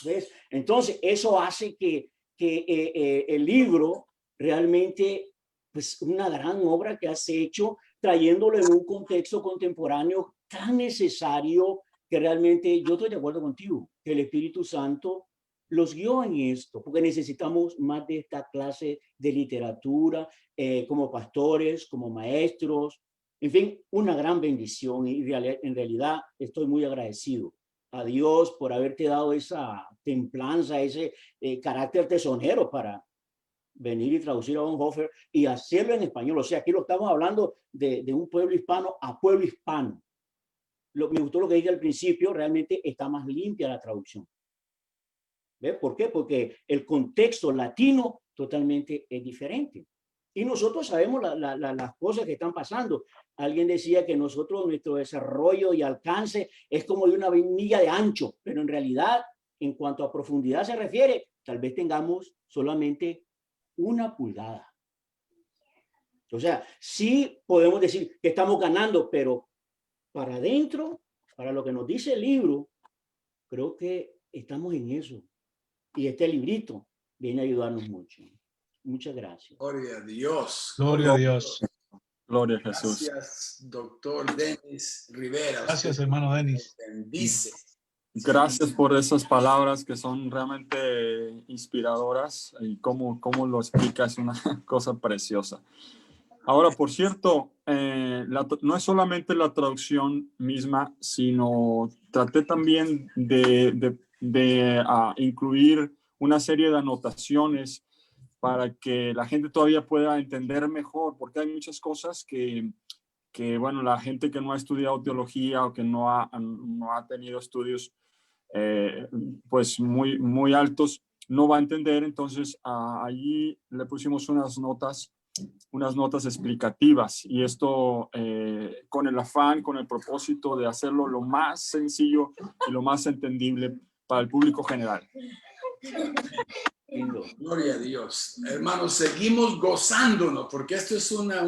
¿Ves? Entonces, eso hace que el libro realmente, pues una gran obra que has hecho, trayéndolo en un contexto contemporáneo tan necesario que realmente yo estoy de acuerdo contigo, que el Espíritu Santo los guió en esto, porque necesitamos más de esta clase de literatura como pastores, como maestros, en fin, una gran bendición y en realidad estoy muy agradecido a Dios por haberte dado esa templanza, ese carácter tesonero para venir y traducir a Bonhoeffer y hacerlo en español. O sea, aquí lo estamos hablando de un pueblo hispano a pueblo hispano. Me gustó lo que dije al principio, realmente está más limpia la traducción. ¿Ves? ¿Por qué? Porque el contexto latino totalmente es diferente. Y nosotros sabemos las cosas que están pasando. Alguien decía que nuestro desarrollo y alcance es como de una milla de ancho, pero en realidad, en cuanto a profundidad se refiere, tal vez tengamos solamente 1 pulgada. O sea, sí podemos decir que estamos ganando, pero para adentro, para lo que nos dice el libro, creo que estamos en eso. Y este librito viene a ayudarnos mucho. Muchas gracias. Gloria a Dios. Gloria a Dios. Gloria a Jesús. Gracias, doctor Denis Rivera. Gracias, Usted hermano Denis. bendice. Gracias por esas palabras que son realmente inspiradoras y cómo lo explica es una cosa preciosa. Ahora, por cierto, no es solamente la traducción misma, sino traté también de incluir una serie de anotaciones para que la gente todavía pueda entender mejor, porque hay muchas cosas que bueno, la gente que no ha estudiado teología o que no ha tenido estudios pues muy altos, no va a entender. Entonces, allí le pusimos unas notas explicativas, y esto con el afán, con el propósito de hacerlo lo más sencillo y lo más entendible para el público general. Lindo. Gloria a Dios. Hermanos, seguimos gozándonos porque esto es una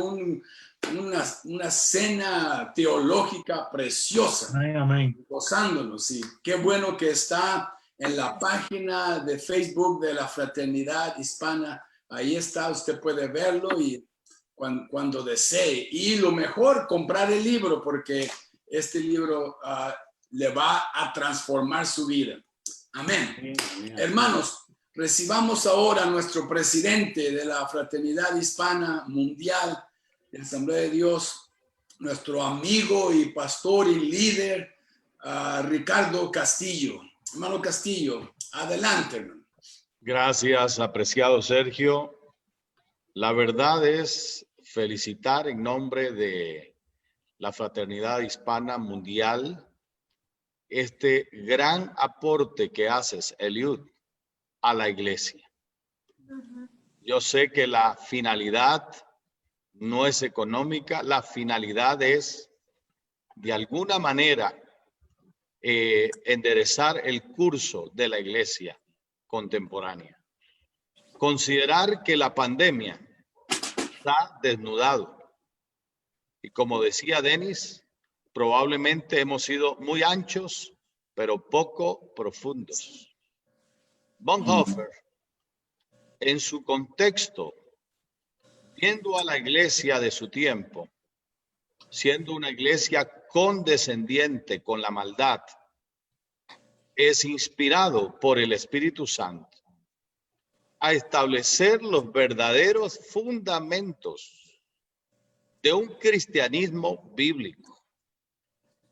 cena teológica preciosa. Amén, amén. Gozándonos, y qué bueno que está en la página de Facebook de la Fraternidad Hispana. Ahí está, usted puede verlo y cuando desee. Y lo mejor, comprar el libro, porque este libro le va a transformar su vida. Amén. Amén. Hermanos, recibamos ahora a nuestro presidente de la Fraternidad Hispana Mundial de Asamblea de Dios, nuestro amigo y pastor y líder, Ricardo Castillo. Hermano Castillo, adelante, hermano. Gracias, apreciado Sergio. La verdad es felicitar en nombre de la Fraternidad Hispana Mundial este gran aporte que haces, Eliud, a la iglesia. Yo sé que la finalidad no es económica, la finalidad es de alguna manera enderezar el curso de la iglesia contemporánea. Considerar que la pandemia está desnudado. Y como decía Denis, probablemente hemos sido muy anchos, pero poco profundos. Bonhoeffer, en su contexto, viendo a la iglesia de su tiempo, siendo una iglesia condescendiente con la maldad, es inspirado por el Espíritu Santo a establecer los verdaderos fundamentos de un cristianismo bíblico.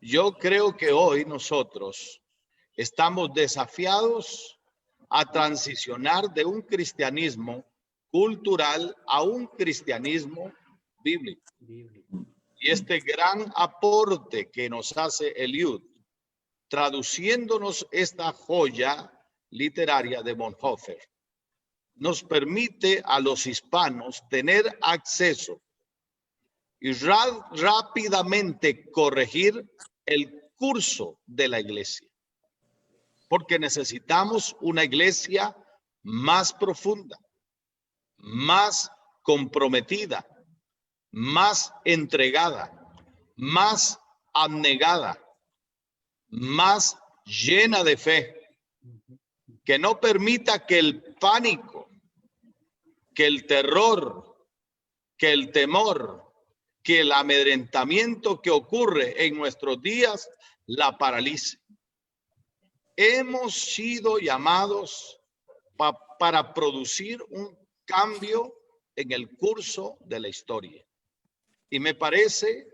Yo creo que hoy nosotros estamos desafiados a transicionar de un cristianismo cultural a un cristianismo bíblico. Y este gran aporte que nos hace Eliud, traduciéndonos esta joya literaria de Bonhoeffer, nos permite a los hispanos tener acceso y rápidamente corregir el curso de la iglesia. Porque necesitamos una iglesia más profunda, más comprometida, más entregada, más abnegada, más llena de fe, que no permita que el pánico, que el terror, que el temor, que el amedrentamiento que ocurre en nuestros días la paralice. Hemos sido llamados para producir un cambio en el curso de la historia. Y me parece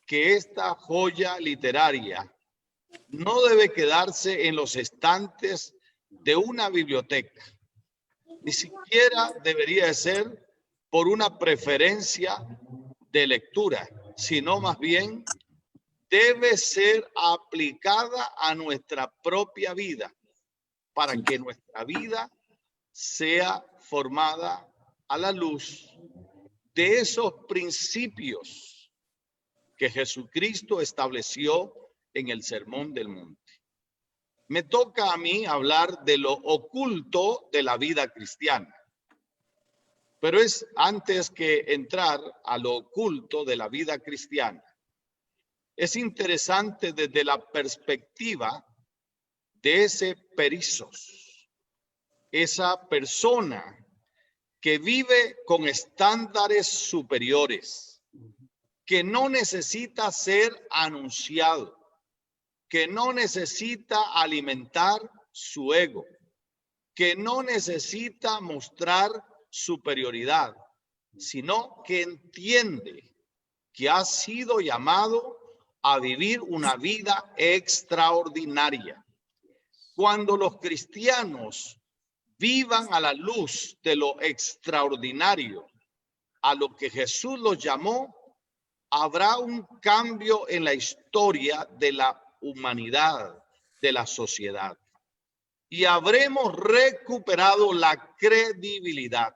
que esta joya literaria no debe quedarse en los estantes de una biblioteca. ni siquiera debería de ser por una preferencia de lectura, sino más bien debe ser aplicada a nuestra propia vida para que nuestra vida sea formada a la luz de esos principios que Jesucristo estableció en el Sermón del Monte. Me toca a mí hablar de lo oculto de la vida cristiana. Pero es antes que entrar a lo oculto de la vida cristiana. Es interesante desde la perspectiva de ese perizos, esa persona que vive con estándares superiores, que no necesita ser anunciado, que no necesita alimentar su ego, que no necesita mostrar superioridad, sino que entiende que ha sido llamado a vivir una vida extraordinaria. Cuando los cristianos vivan a la luz de lo extraordinario, a lo que Jesús los llamó, habrá un cambio en la historia de la humanidad, de la sociedad. Y habremos recuperado la credibilidad.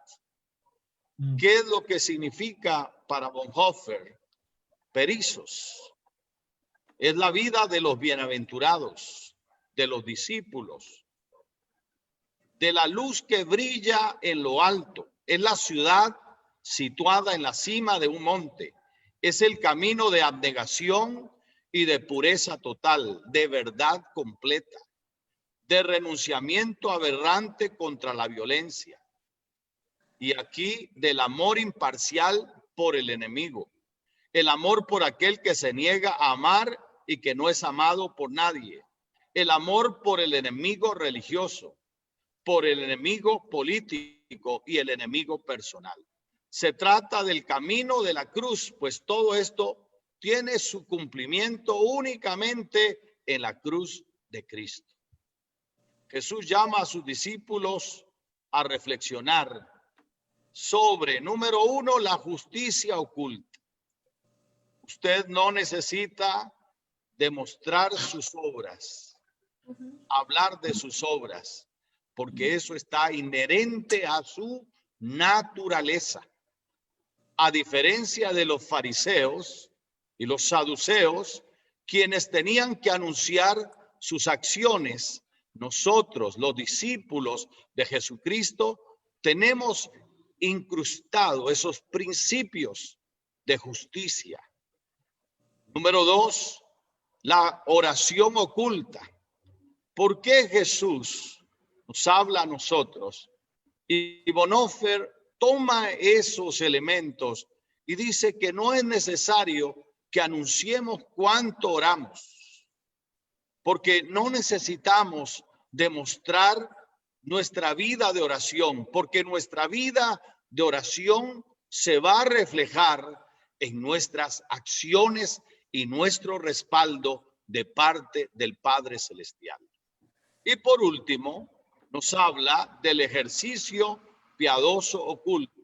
¿Qué es lo que significa para Bonhoeffer? Perizos. Es la vida de los bienaventurados, de los discípulos, de la luz que brilla en lo alto. Es la ciudad situada en la cima de un monte. Es el camino de abnegación y de pureza total, de verdad completa, de renunciamiento aberrante contra la violencia. Y aquí del amor imparcial por el enemigo, el amor por aquel que se niega a amar y que no es amado por nadie, el amor por el enemigo religioso, por el enemigo político y el enemigo personal. Se trata del camino de la cruz, pues todo esto tiene su cumplimiento únicamente en la cruz de Cristo. Jesús llama a sus discípulos a reflexionar sobre, número uno, la justicia oculta. Usted no necesita demostrar sus obras, hablar de sus obras, porque eso está inherente a su naturaleza. A diferencia de los fariseos y los saduceos, quienes tenían que anunciar sus acciones, nosotros, los discípulos de Jesucristo, tenemos incrustado esos principios de justicia. Número dos, la oración oculta. ¿Por qué Jesús nos habla a nosotros? Y Bonhoeffer toma esos elementos y dice que no es necesario que anunciemos cuánto oramos, porque no necesitamos demostrar nuestra vida de oración, porque nuestra vida de oración se va a reflejar en nuestras acciones y nuestro respaldo de parte del Padre Celestial. Y por último, nos habla del ejercicio piadoso oculto.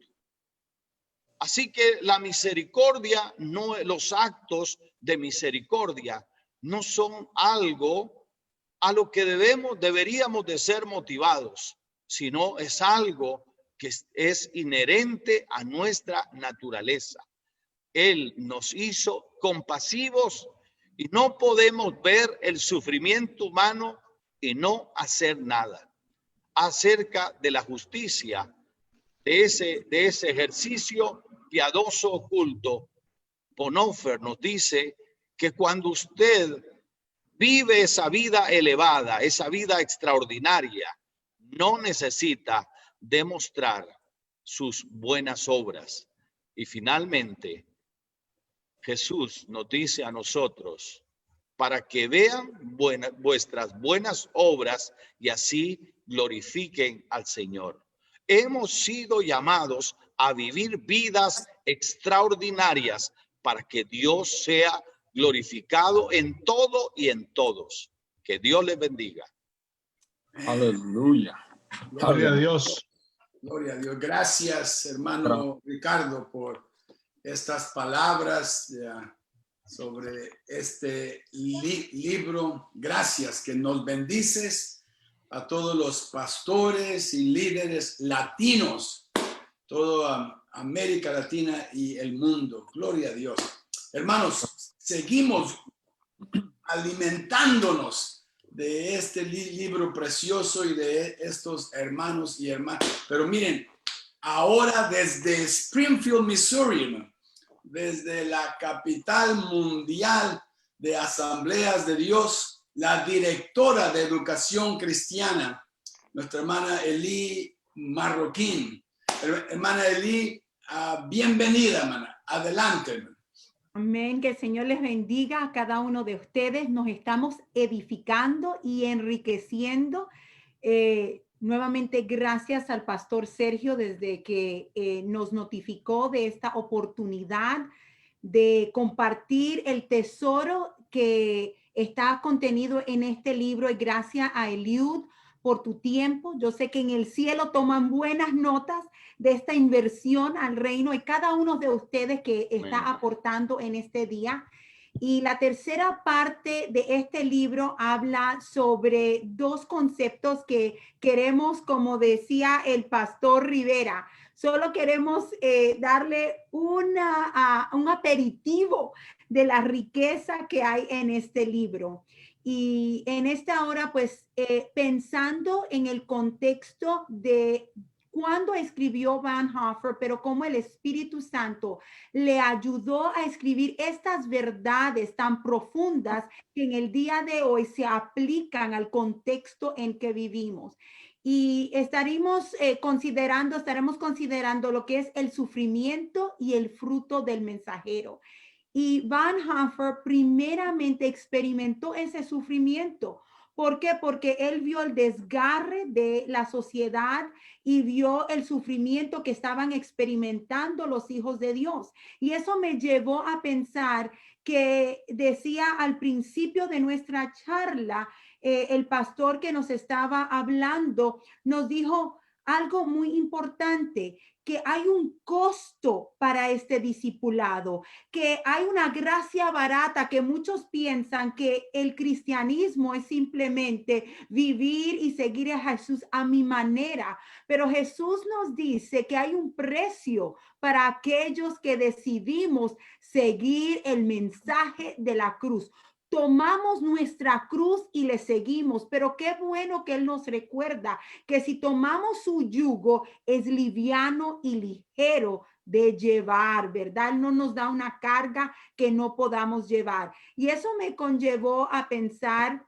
Así que la misericordia, los actos de misericordia no son algo a lo que deberíamos de ser motivados, sino es algo que es inherente a nuestra naturaleza. Él nos hizo compasivos y no podemos ver el sufrimiento humano y no hacer nada. Acerca de la justicia, de ese ejercicio piadoso oculto, Bonhoeffer nos dice que cuando usted vive esa vida elevada, esa vida extraordinaria, no necesita demostrar sus buenas obras. Y finalmente, Jesús nos dice a nosotros, para que vean vuestras buenas obras y así glorifiquen al Señor. Hemos sido llamados a vivir vidas extraordinarias para que Dios sea glorificado en todo y en todos. Que Dios les bendiga. Aleluya. Gloria a Dios. Gloria a Dios. Gracias, hermano Ricardo, por estas palabras sobre este libro. Gracias, que nos bendices a todos los pastores y líderes latinos, toda América Latina y el mundo. Gloria a Dios. Hermanos, seguimos alimentándonos de este libro precioso y de estos hermanos y hermanas. Pero miren, ahora desde Springfield, Missouri, desde la capital mundial de Asambleas de Dios, la directora de Educación Cristiana, nuestra hermana Eli Marroquín. Hermana Eli, bienvenida, hermana. Adelante, hermana. Amén, que el Señor les bendiga a cada uno de ustedes. Nos estamos edificando y enriqueciendo. Nuevamente, gracias al pastor Sergio desde que nos notificó de esta oportunidad de compartir el tesoro que está contenido en este libro. Y gracias a Eliud por tu tiempo. Yo sé que en el cielo toman buenas notas de esta inversión al reino y cada uno de ustedes que está aportando en este día. Y la tercera parte de este libro habla sobre dos conceptos que queremos, como decía el pastor Rivera, solo queremos darle un aperitivo de la riqueza que hay en este libro. Y en esta hora, pues, pensando en el contexto de cuando escribió Bonhoeffer, pero cómo el Espíritu Santo le ayudó a escribir estas verdades tan profundas que en el día de hoy se aplican al contexto en que vivimos. Y estaremos considerando lo que es el sufrimiento y el fruto del mensajero. Y Bonhoeffer primeramente experimentó ese sufrimiento. ¿Por qué? Porque él vio el desgarre de la sociedad y vio el sufrimiento que estaban experimentando los hijos de Dios. Y eso me llevó a pensar que decía al principio de nuestra charla, el pastor que nos estaba hablando nos dijo algo muy importante, que hay un costo para este discipulado, que hay una gracia barata, que muchos piensan que el cristianismo es simplemente vivir y seguir a Jesús a mi manera, pero Jesús nos dice que hay un precio para aquellos que decidimos seguir el mensaje de la cruz. Tomamos nuestra cruz y le seguimos, pero qué bueno que Él nos recuerda que si tomamos su yugo es liviano y ligero de llevar, ¿verdad? Él no nos da una carga que no podamos llevar. Y eso me conllevó a pensar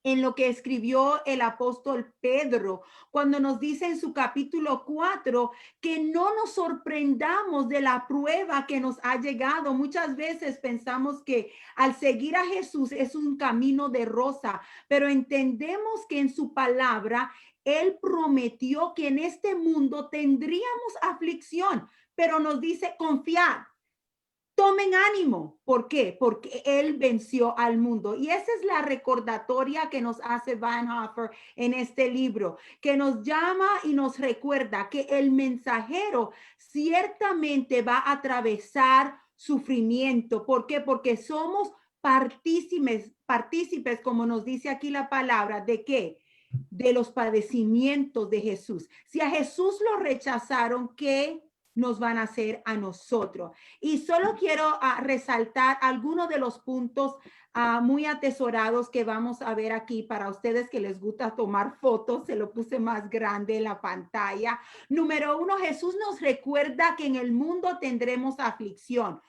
en lo que escribió el apóstol Pedro, cuando nos dice en su capítulo 4 que no nos sorprendamos de la prueba que nos ha llegado. Muchas veces pensamos que al seguir a Jesús es un camino de rosa, pero entendemos que en su palabra Él prometió que en este mundo tendríamos aflicción, pero nos dice confiar. Tomen ánimo. ¿Por qué? Porque Él venció al mundo. Y esa es la recordatoria que nos hace Bonhoeffer en este libro, que nos llama y nos recuerda que el mensajero ciertamente va a atravesar sufrimiento. ¿Por qué? Porque somos partícipes, como nos dice aquí la palabra, ¿de qué? De los padecimientos de Jesús. Si a Jesús lo rechazaron, ¿qué nos van a hacer a nosotros? Y solo quiero resaltar algunos de los puntos muy atesorados que vamos a ver aquí para ustedes que les gusta tomar fotos. Se lo puse más grande en la pantalla. Número 1, Jesús nos recuerda que en el mundo tendremos aflicción,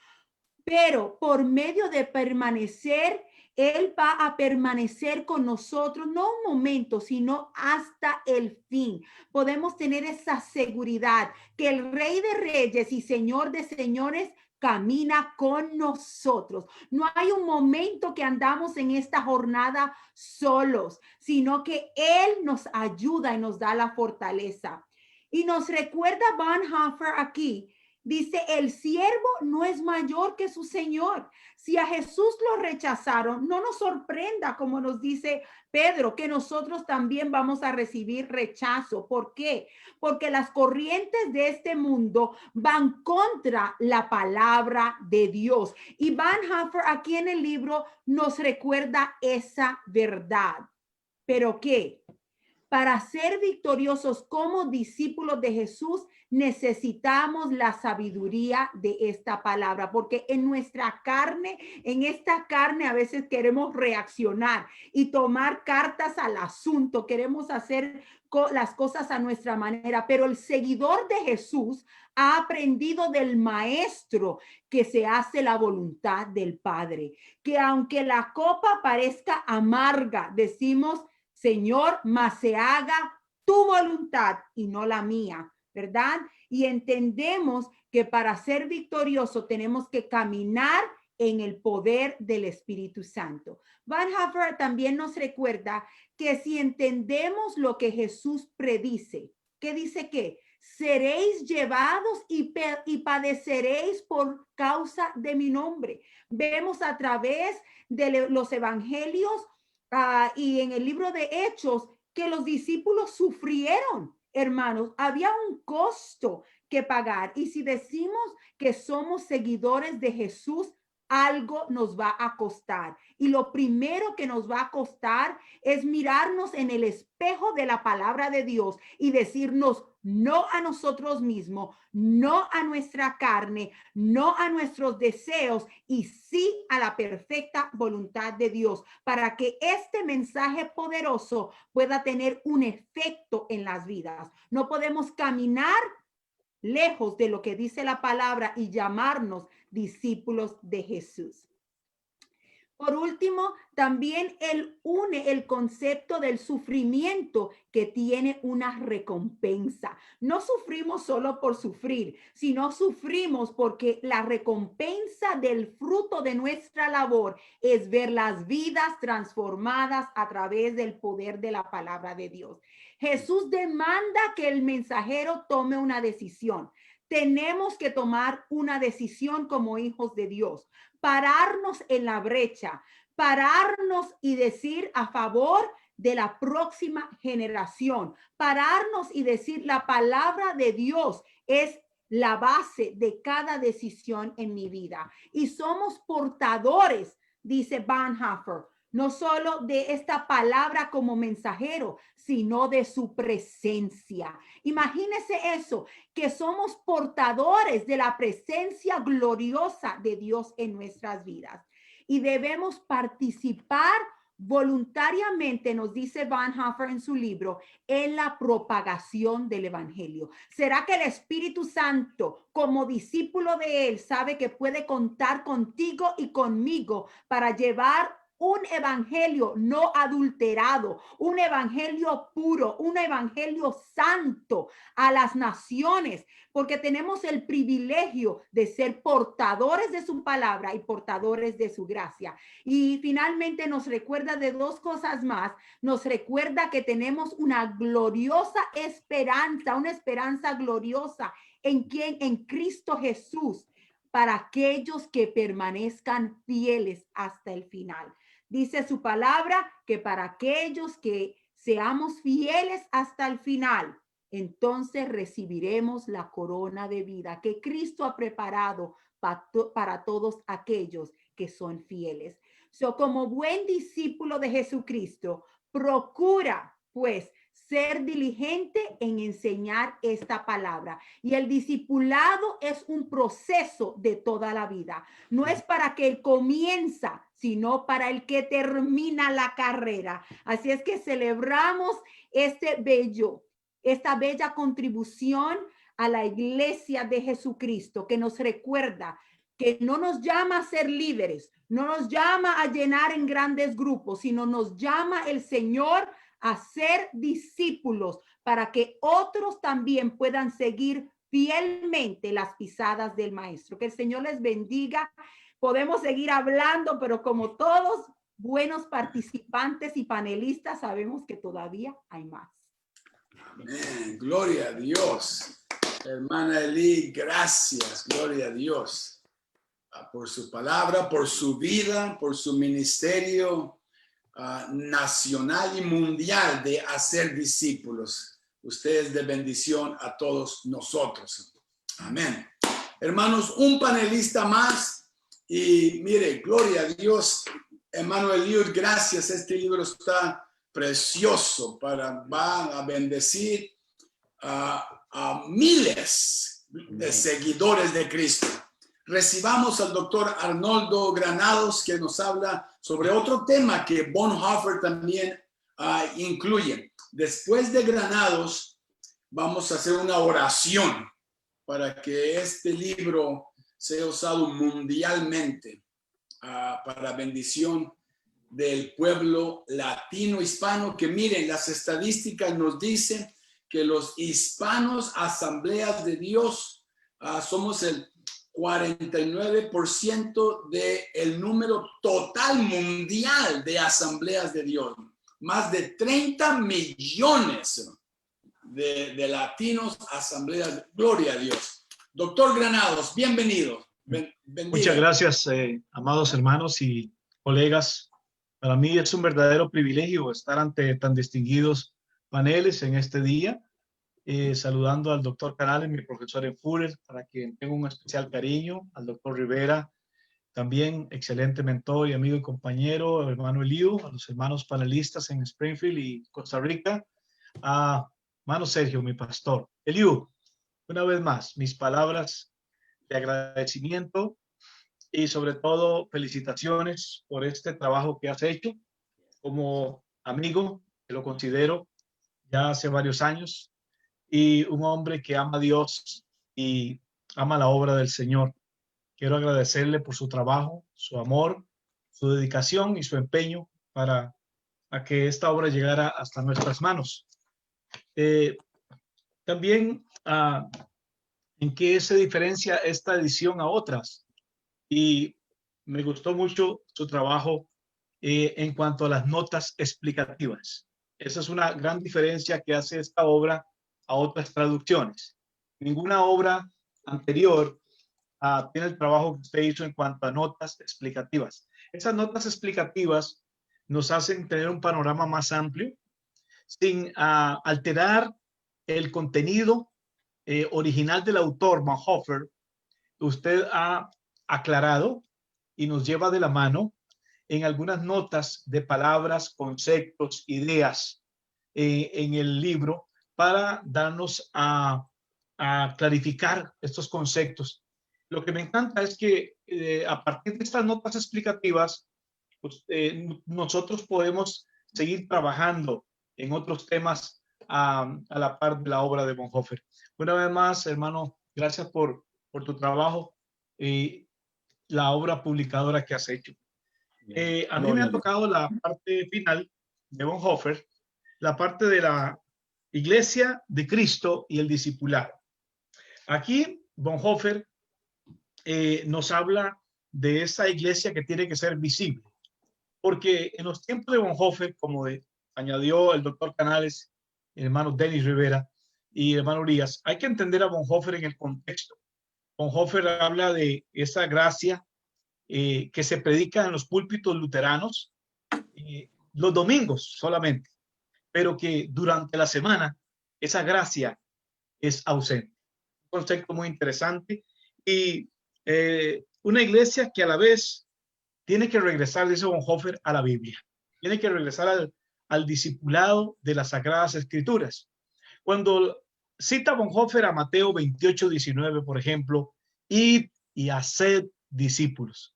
pero por medio de permanecer, Él va a permanecer con nosotros, no un momento, sino hasta el fin. Podemos tener esa seguridad que el Rey de Reyes y Señor de Señores camina con nosotros. No hay un momento que andamos en esta jornada solos, sino que Él nos ayuda y nos da la fortaleza. Y nos recuerda Bonhoeffer aquí Dice, el siervo no es mayor que su Señor. Si a Jesús lo rechazaron, no nos sorprenda, como nos dice Pedro, que nosotros también vamos a recibir rechazo. ¿Por qué? Porque las corrientes de este mundo van contra la palabra de Dios. Y Bonhoeffer aquí en el libro nos recuerda esa verdad. ¿Pero qué? Para ser victoriosos como discípulos de Jesús, necesitamos la sabiduría de esta palabra, porque en nuestra carne, en esta carne a veces queremos reaccionar y tomar cartas al asunto, queremos hacer las cosas a nuestra manera, pero el seguidor de Jesús ha aprendido del maestro que se hace la voluntad del Padre, que aunque la copa parezca amarga, decimos, Señor, mas se haga tu voluntad y no la mía, ¿verdad? Y entendemos que para ser victorioso tenemos que caminar en el poder del Espíritu Santo. Bonhoeffer también nos recuerda que si entendemos lo que Jesús predice, ¿qué dice qué? Seréis llevados y padeceréis por causa de mi nombre. Vemos a través de los evangelios y en el libro de Hechos que los discípulos sufrieron, hermanos. Había un costo que pagar. Y si decimos que somos seguidores de Jesús, algo nos va a costar. Y lo primero que nos va a costar es mirarnos en el espejo de la palabra de Dios y decirnos no a nosotros mismos, no a nuestra carne, no a nuestros deseos y sí a la perfecta voluntad de Dios, para que este mensaje poderoso pueda tener un efecto en las vidas. No podemos caminar lejos de lo que dice la palabra y llamarnos discípulos de Jesús. Por último, también él une el concepto del sufrimiento que tiene una recompensa. No sufrimos solo por sufrir, sino sufrimos porque la recompensa del fruto de nuestra labor es ver las vidas transformadas a través del poder de la palabra de Dios. Jesús demanda que el mensajero tome una decisión. Tenemos que tomar una decisión como hijos de Dios, pararnos en la brecha, pararnos y decir a favor de la próxima generación, pararnos y decir la palabra de Dios es la base de cada decisión en mi vida. Y somos portadores, dice Bonhoeffer, no solo de esta palabra como mensajero, sino de su presencia. Imagínese eso, que somos portadores de la presencia gloriosa de Dios en nuestras vidas. Y debemos participar voluntariamente, nos dice Bonhoeffer en su libro, en la propagación del evangelio. ¿Será que el Espíritu Santo, como discípulo de él, sabe que puede contar contigo y conmigo para llevar un evangelio no adulterado, un evangelio puro, un evangelio santo a las naciones? Porque tenemos el privilegio de ser portadores de su palabra y portadores de su gracia. Y finalmente nos recuerda de dos cosas más. Nos recuerda que tenemos una gloriosa esperanza, una esperanza gloriosa en quien, en Cristo Jesús, para aquellos que permanezcan fieles hasta el final. Dice su palabra que para aquellos que seamos fieles hasta el final, entonces recibiremos la corona de vida que Cristo ha preparado para todos aquellos que son fieles. Como buen discípulo de Jesucristo, procura pues ser diligente en enseñar esta palabra. Y el discipulado es un proceso de toda la vida. No es para que comienza, sino para el que termina la carrera. Así es que celebramos esta bella contribución a la iglesia de Jesucristo, que nos recuerda que no nos llama a ser líderes, no nos llama a llenar en grandes grupos, sino nos llama el Señor a ser discípulos para que otros también puedan seguir fielmente las pisadas del Maestro. Que el Señor les bendiga. Podemos seguir hablando, pero como todos buenos participantes y panelistas, sabemos que todavía hay más. Amén. Gloria a Dios. Hermana Eli, gracias, gloria a Dios, por su palabra, por su vida, por su ministerio nacional y mundial de hacer discípulos. Usted es de bendición a todos nosotros. Amén. Hermanos, un panelista más y mire, gloria a Dios. Hermano Eliud, gracias. Este libro está precioso va a bendecir a miles de seguidores de Cristo. Recibamos al doctor Arnoldo Granados, que nos habla sobre otro tema que Bonhoeffer también incluye. Después de Granados, vamos a hacer una oración para que este libro sea usado mundialmente para bendición del pueblo latino hispano, que miren, las estadísticas nos dicen que los hispanos, asambleas de Dios, somos el 49% del número total mundial de asambleas de Dios. Más de 30 millones de latinos, asambleas. Gloria a Dios. Doctor Granados, bienvenido. Muchas gracias, amados hermanos y colegas. Para mí es un verdadero privilegio estar ante tan distinguidos paneles en este día. Saludando al doctor Canales, mi profesor en Fuller, para quien tengo un especial cariño, al doctor Rivera, también excelente mentor y amigo y compañero, hermano Eliu, a los hermanos panelistas en Springfield y Costa Rica, a hermano Sergio, mi pastor. Eliu, una vez más, mis palabras de agradecimiento y sobre todo felicitaciones por este trabajo que has hecho como amigo, que lo considero ya hace varios años, y un hombre que ama a Dios y ama la obra del Señor. Quiero agradecerle por su trabajo, su amor, su dedicación y su empeño para que esta obra llegara hasta nuestras manos. También, ¿en qué se diferencia esta edición a otras? Y me gustó mucho su trabajo en cuanto a las notas explicativas. Esa es una gran diferencia que hace esta obra a otras traducciones. Ninguna obra anterior tiene el trabajo que usted hizo en cuanto a notas explicativas. Esas notas explicativas nos hacen tener un panorama más amplio sin alterar el contenido original del autor, Bonhoeffer. Usted ha aclarado y nos lleva de la mano en algunas notas de palabras, conceptos, ideas en el libro, para darnos a clarificar estos conceptos. Lo que me encanta es que a partir de estas notas explicativas, pues, nosotros podemos seguir trabajando en otros temas a la par de la obra de Bonhoeffer. Una vez más, hermano, gracias por tu trabajo y la obra publicadora que has hecho. A mí me ha tocado la parte final de Bonhoeffer, la parte de la Iglesia de Cristo y el discipulado. Aquí Bonhoeffer nos habla de esa iglesia que tiene que ser visible, porque en los tiempos de Bonhoeffer, como añadió el doctor Canales, el hermano Denis Rivera y el hermano Urias, hay que entender a Bonhoeffer en el contexto. Bonhoeffer habla de esa gracia que se predica en los púlpitos luteranos los domingos solamente, pero que durante la semana esa gracia es ausente. Un concepto muy interesante y una iglesia que a la vez tiene que regresar, dice Bonhoeffer, a la Biblia. Tiene que regresar al discipulado de las Sagradas Escrituras. Cuando cita Bonhoeffer a Mateo 28:19, por ejemplo, id y haced discípulos.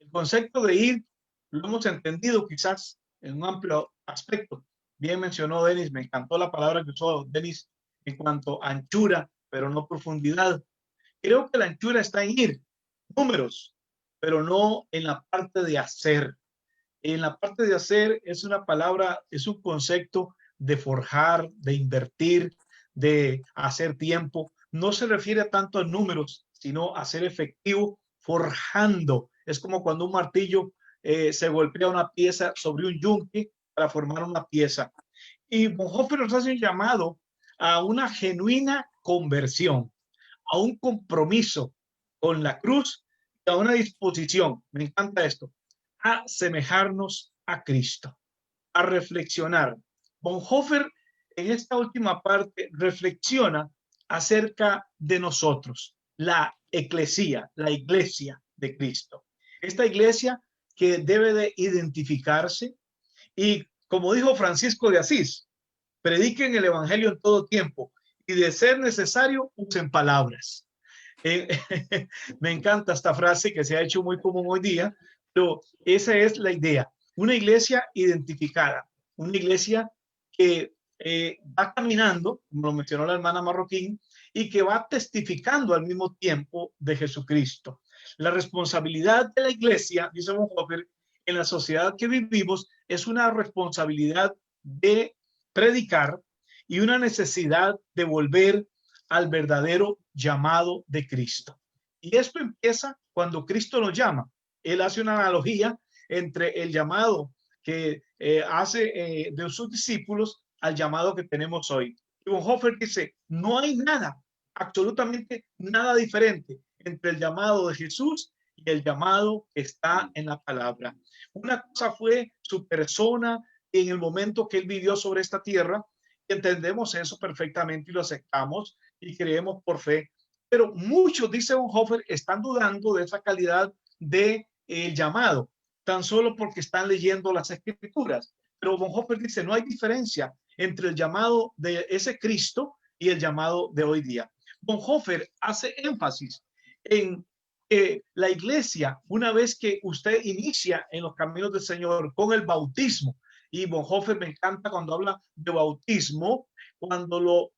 El concepto de ir lo hemos entendido quizás en un amplio aspecto. Bien mencionó Denis, me encantó la palabra que usó Denis en cuanto a anchura, pero no profundidad. Creo que la anchura está en ir, números, pero no en la parte de hacer. En la parte de hacer es una palabra, es un concepto de forjar, de invertir, de hacer tiempo. No se refiere tanto a números, sino a ser efectivo forjando. Es como cuando un martillo se golpea una pieza sobre un yunque para formar una pieza. Y Bonhoeffer nos hace un llamado a una genuina conversión. a un compromiso con la cruz y a una disposición, me encanta esto, a semejarnos a Cristo, a reflexionar. Bonhoeffer en esta última parte reflexiona acerca de nosotros, la eclesía, la iglesia de Cristo. Esta iglesia que debe de identificarse y, como dijo Francisco de Asís, prediquen el evangelio en todo tiempo y de ser necesario usen palabras. Me encanta esta frase que se ha hecho muy común hoy día, pero esa es la idea. Una iglesia identificada, una iglesia que va caminando, como lo mencionó la hermana Marroquín, y que va testificando al mismo tiempo de Jesucristo. La responsabilidad de la iglesia, dice Bonhoeffer, en la sociedad que vivimos es una responsabilidad de predicar y una necesidad de volver al verdadero llamado de Cristo. Y esto empieza cuando Cristo nos llama. Él hace una analogía entre el llamado que hace de sus discípulos al llamado que tenemos hoy. Y Bonhoeffer dice, no hay nada, absolutamente nada diferente entre el llamado de Jesús y el llamado que está en la palabra. Una cosa fue su persona en el momento que él vivió sobre esta tierra. Entendemos eso perfectamente y lo aceptamos y creemos por fe. Pero muchos, dice Bonhoeffer, están dudando de esa calidad de llamado, tan solo porque están leyendo las escrituras. Pero Bonhoeffer dice, no hay diferencia entre el llamado de ese Cristo y el llamado de hoy día. Bonhoeffer hace énfasis en que la iglesia, una vez que usted inicia en los caminos del Señor con el bautismo, y Bonhoeffer me encanta cuando habla de bautismo, cuando lo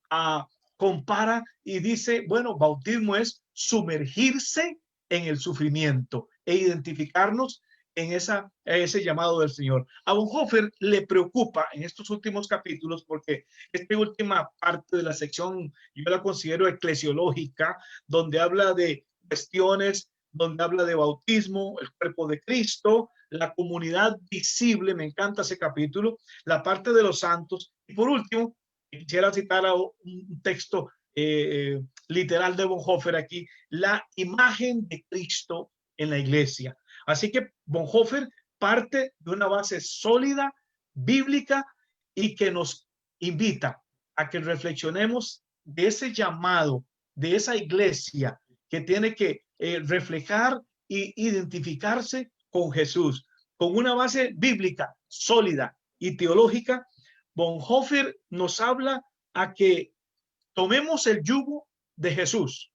compara y dice, bueno, bautismo es sumergirse en el sufrimiento e identificarnos en ese llamado del Señor. A Bonhoeffer le preocupa en estos últimos capítulos, porque esta última parte de la sección yo la considero eclesiológica, donde habla de cuestiones, donde habla de bautismo, el cuerpo de Cristo, la comunidad visible, me encanta ese capítulo, la parte de los santos, y por último, quisiera citar a un texto literal de Bonhoeffer aquí, la imagen de Cristo en la iglesia. Así que Bonhoeffer parte de una base sólida, bíblica, y que nos invita a que reflexionemos de ese llamado, de esa iglesia que tiene que reflejar e identificarse con Jesús, con una base bíblica sólida y teológica. Bonhoeffer nos habla a que tomemos el yugo de Jesús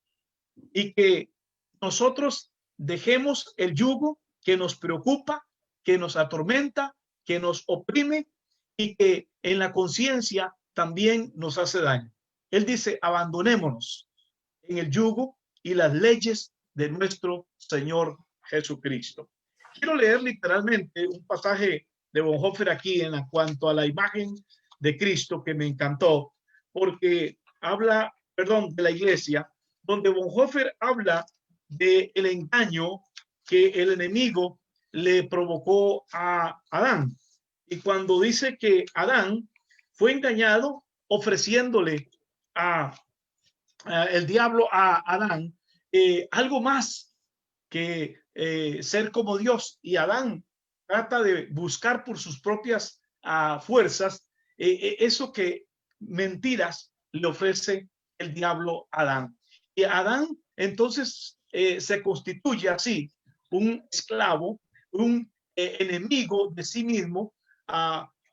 y que nosotros dejemos el yugo que nos preocupa, que nos atormenta, que nos oprime y que en la conciencia también nos hace daño. Él dice, abandonémonos en el yugo y las leyes de nuestro Señor Jesucristo. Quiero leer literalmente un pasaje de Bonhoeffer aquí en cuanto a la imagen de Cristo que me encantó, porque habla, de la iglesia, donde Bonhoeffer habla del engaño que el enemigo le provocó a Adán. Y cuando dice que Adán fue engañado ofreciéndole el diablo a Adán algo más que ser como Dios, y Adán trata de buscar por sus propias fuerzas eso que mentiras le ofrece el diablo a Adán. Y Adán entonces se constituye así un esclavo, un enemigo de sí mismo,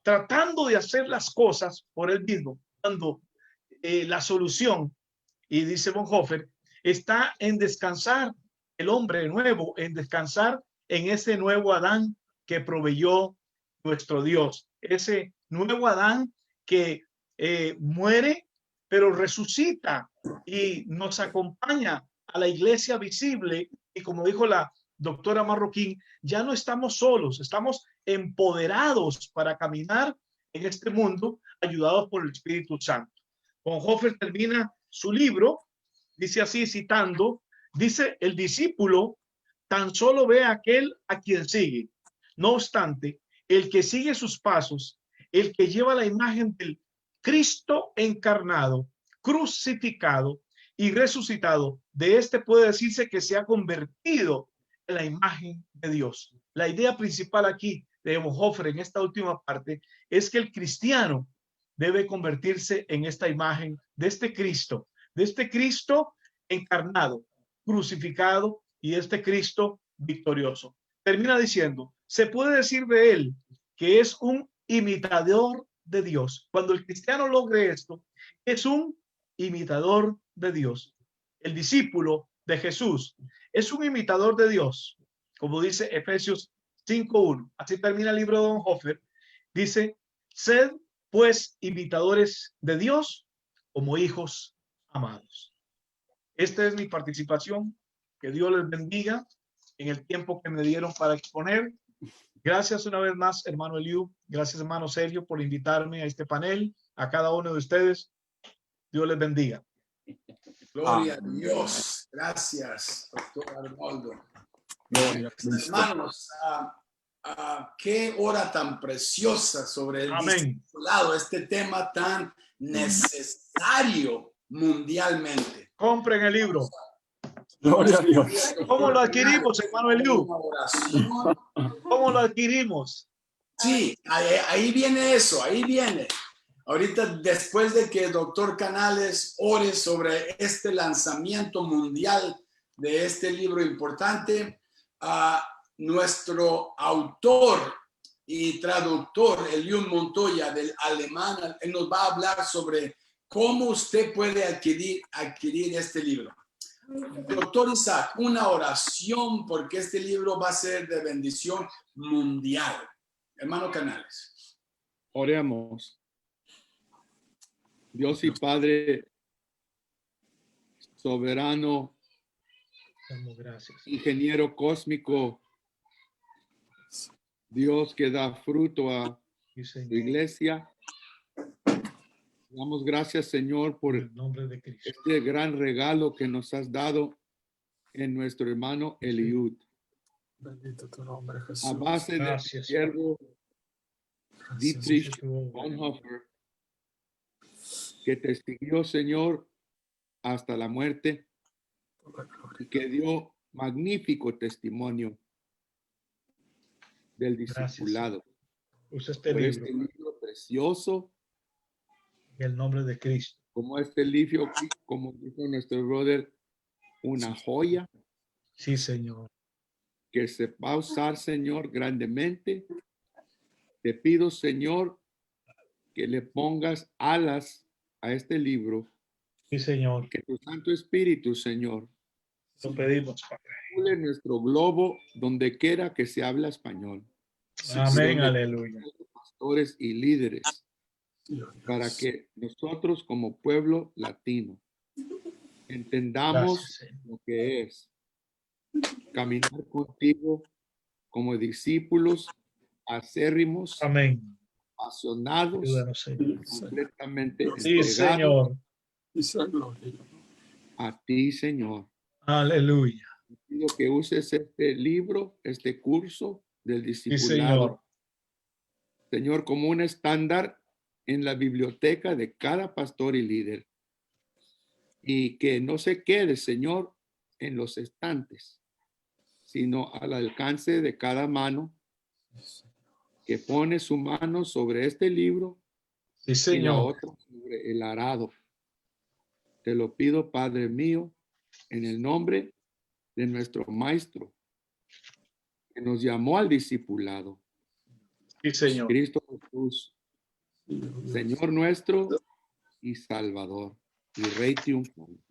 tratando de hacer las cosas por él mismo, cuando la solución, y dice Bonhoeffer, está en descansar el hombre nuevo, en descansar en ese nuevo Adán que proveyó nuestro Dios, ese nuevo Adán que muere pero resucita y nos acompaña a la iglesia visible. Y como dijo la doctora Marroquín, ya no estamos solos, estamos empoderados para caminar en este mundo, ayudados por el Espíritu Santo. Bonhoeffer termina su libro, dice así, citando, dice, el discípulo tan solo ve a aquel a quien sigue. No obstante, el que sigue sus pasos, el que lleva la imagen del Cristo encarnado, crucificado y resucitado, de este puede decirse que se ha convertido en la imagen de Dios. La idea principal aquí de Bonhoeffer en esta última parte es que el cristiano debe convertirse en esta imagen de este Cristo encarnado, crucificado y este Cristo victorioso. Termina diciendo, se puede decir de él que es un imitador de Dios. Cuando el cristiano logre esto, es un imitador de Dios. El discípulo de Jesús es un imitador de Dios, como dice Efesios 5:1. Así termina el libro de Bonhoeffer. Dice, sed pues imitadores de Dios como hijos amados. Esta es mi participación. Que Dios les bendiga en el tiempo que me dieron para exponer. Gracias una vez más, hermano Eliú. Gracias, hermano Sergio, por invitarme a este panel. A cada uno de ustedes, Dios les bendiga. Gloria a Dios. Gracias, doctor Arnoldo. Hermanos, qué hora tan preciosa sobre el discipulado, este tema tan necesario mundialmente. Compren el libro. Gloria a Dios. ¿Cómo lo adquirimos, hermano Eliú? ¿Cómo lo adquirimos? Sí, ahí viene eso, ahí viene. Ahorita, después de que el doctor Canales ore sobre este lanzamiento mundial de este libro importante, nuestro autor y traductor, Eliud Montoya, del alemán, él nos va a hablar sobre cómo usted puede adquirir este libro. Doctor Isaac, una oración porque este libro va a ser de bendición mundial. Hermano Canales. Oremos. Dios y Padre soberano, Gracias. ingeniero cósmico, Dios que da fruto a Sí, tu Señor. iglesia. Damos gracias, Señor, por En el nombre de Cristo. este gran regalo que nos has dado en nuestro hermano Eliud. Bendito tu nombre, Jesús. A base de tu Gracias, siervo Dietrich Bonhoeffer, que te siguió, Señor, hasta la muerte y que dio magnífico testimonio del discipulado. Usa este Por libro este libro precioso, en el nombre de Cristo. como este libro, como dijo nuestro brother, una joya Sí, Señor. que se va a usar, Señor, grandemente. Te pido, Señor, que le pongas alas a este libro, Sí, Señor. que tu Santo Espíritu, Señor, Lo pedimos, Padre. circule nuestro globo donde quiera que se habla español. Amén, Donde aleluya. pastores y líderes, para que nosotros como pueblo latino entendamos Gracias, Señor. lo que es caminar contigo como discípulos acérrimos, Amén. apasionados, Ayúdanos, Señor. completamente Sí, entregados Señor. a ti, Señor. Aleluya. Pido que uses este libro, este curso del Sí, discipulado, Señor. Señor, como un estándar en la biblioteca de cada pastor y líder. Y que no se quede, Señor, en los estantes, sino al alcance de cada mano que pone su mano sobre este libro Sí, y la Señor. otra sobre el arado. Te lo pido, Padre mío, en el nombre de nuestro Maestro, que nos llamó al discipulado, Sí, Señor. Cristo Jesús, Señor nuestro y Salvador, y Rey triunfante.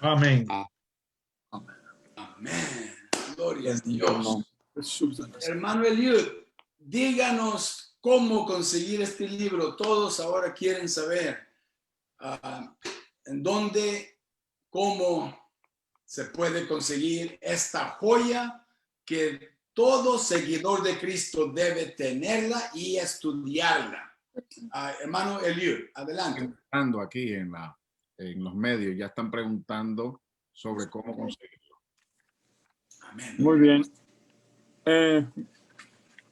Amén. Amén. Gloria a Dios. Hermano Eliud, díganos cómo conseguir este libro. Todos ahora quieren saber en dónde, cómo se puede conseguir esta joya que todo seguidor de Cristo debe tenerla y estudiarla. Hermano Eliud, adelante. Ando aquí en los medios, ya están preguntando sobre cómo conseguirlo. Amén. Muy bien.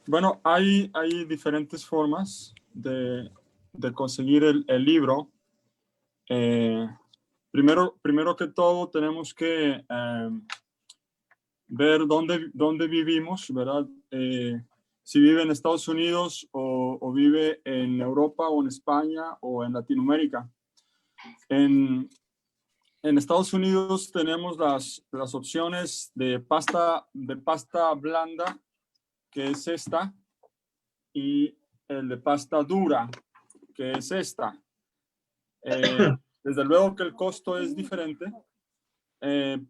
Bueno, hay diferentes formas de conseguir el libro. primero que todo tenemos que ver dónde vivimos, ¿verdad? Si vive en Estados Unidos o vive en Europa o en España o en Latinoamérica. En Estados Unidos tenemos las opciones de pasta blanda, que es esta, y el de pasta dura, que es esta. Desde luego que el costo es diferente.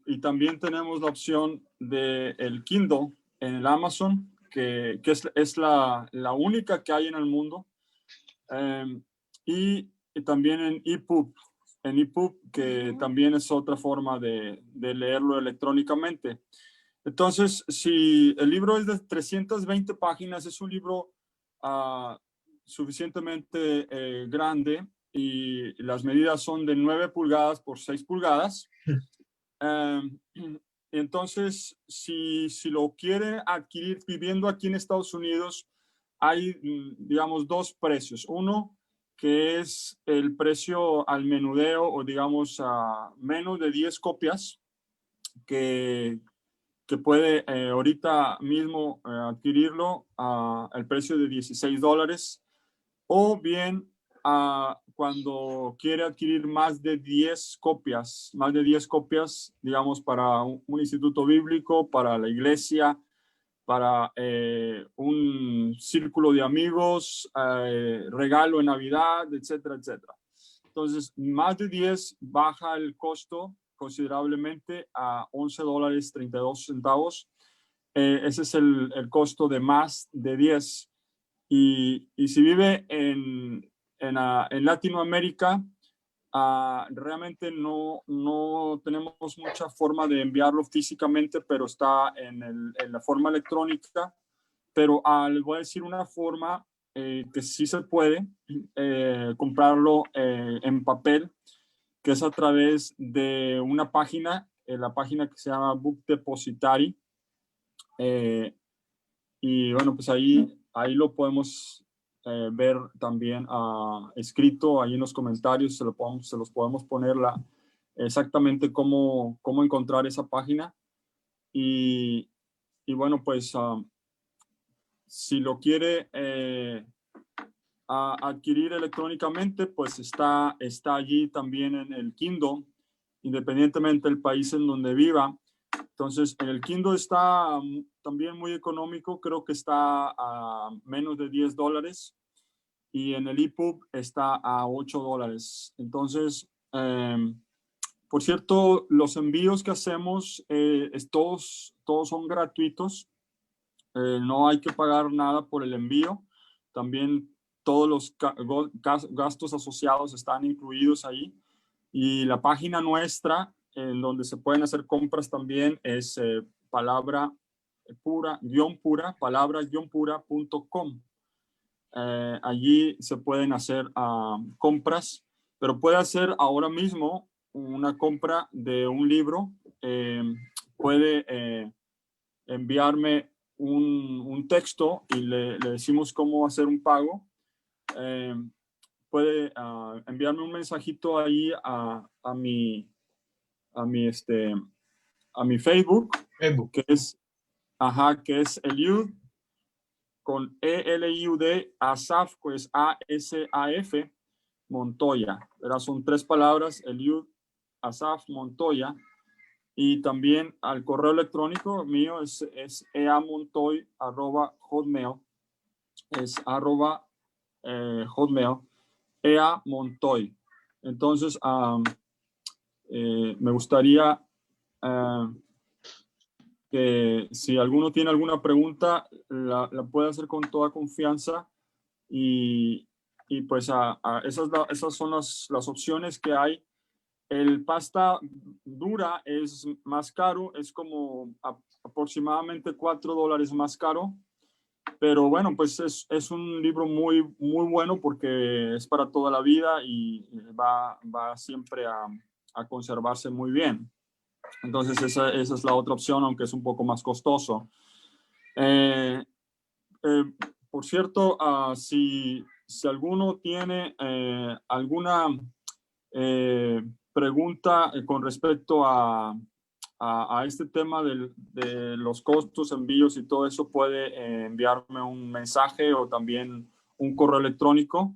Y también tenemos la opción del Kindle en el Amazon, que es la única que hay en el mundo. Y también en EPUB. En EPUB, que también es otra forma de leerlo electrónicamente. Entonces, si el libro es de 320 páginas, es un libro suficientemente grande y las medidas son de 9 pulgadas por 6 pulgadas. Entonces, si lo quiere adquirir viviendo aquí en Estados Unidos, hay, digamos, dos precios. Uno, que es el precio al menudeo, o digamos a menos de 10 copias, que puede ahorita mismo adquirirlo al precio de $16, o bien cuando quiere adquirir más de 10 copias, digamos, para un instituto bíblico, para la iglesia, para un círculo de amigos, regalo en Navidad, etcétera, etcétera. Entonces, más de 10 baja el costo considerablemente a $11.32. Ese es el costo de más de 10. Y si vive en Latinoamérica, realmente no tenemos mucha forma de enviarlo físicamente, pero está en la forma electrónica. Pero les voy a decir una forma que sí se puede comprarlo en papel, que es a través de una página, la página que se llama Book Depository. Y bueno, pues ahí lo podemos ver también escrito ahí en los comentarios. Se los podemos poner exactamente cómo encontrar esa página. Y bueno, pues si lo quiere adquirir electrónicamente, pues está allí también en el Kindle, independientemente del país en donde viva. Entonces, en el Kindle está también muy económico, creo que está a menos de $10, y en el EPUB está a $8. Entonces, por cierto, los envíos que hacemos, todos son gratuitos. No hay que pagar nada por el envío. También todos los gastos asociados están incluidos ahí. Y la página nuestra, en donde se pueden hacer compras también, es palabra-pura.com. Allí se pueden hacer compras, pero puede hacer ahora mismo una compra de un libro. Puede enviarme un texto y le decimos cómo hacer un pago. Puede enviarme un mensajito ahí a mi Facebook, que es Eliud, con ELIUD, Asaf, pues ASAF Montoya. Son 3 palabras, Eliud Asaf Montoya. Y también al correo electrónico mío es eamontoy@hotmail. Es @hotmail, eamontoy. Entonces, me gustaría que si alguno tiene alguna pregunta, la puede hacer con toda confianza. Y pues esas son las opciones que hay. El pasta dura es más caro, es como aproximadamente $4 más caro. Pero bueno, pues es un libro muy, muy bueno porque es para toda la vida y va siempre a conservarse muy bien. Entonces esa es la otra opción, aunque es un poco más costoso. Por cierto, si alguno tiene alguna pregunta con respecto a este tema de los costos, envíos y todo eso, puede enviarme un mensaje o también un correo electrónico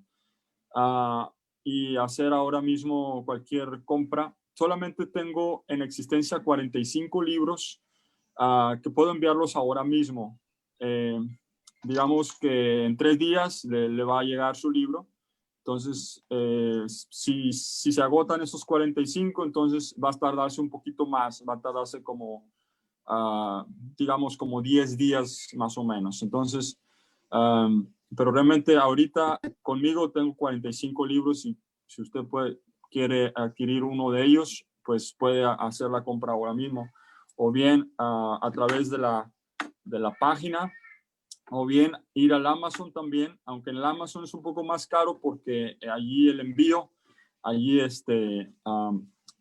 y hacer ahora mismo cualquier compra. Solamente tengo en existencia 45 libros que puedo enviarlos ahora mismo. Digamos que en 3 días le va a llegar su libro. Entonces, si se agotan esos 45, entonces va a tardarse un poquito más, va a tardarse como, digamos, como 10 días más o menos. Entonces, pero realmente ahorita conmigo tengo 45 libros y si usted quiere adquirir uno de ellos, pues puede hacer la compra ahora mismo. O bien a través de la página, o bien ir al Amazon también, aunque en el Amazon es un poco más caro porque allí el envío, allí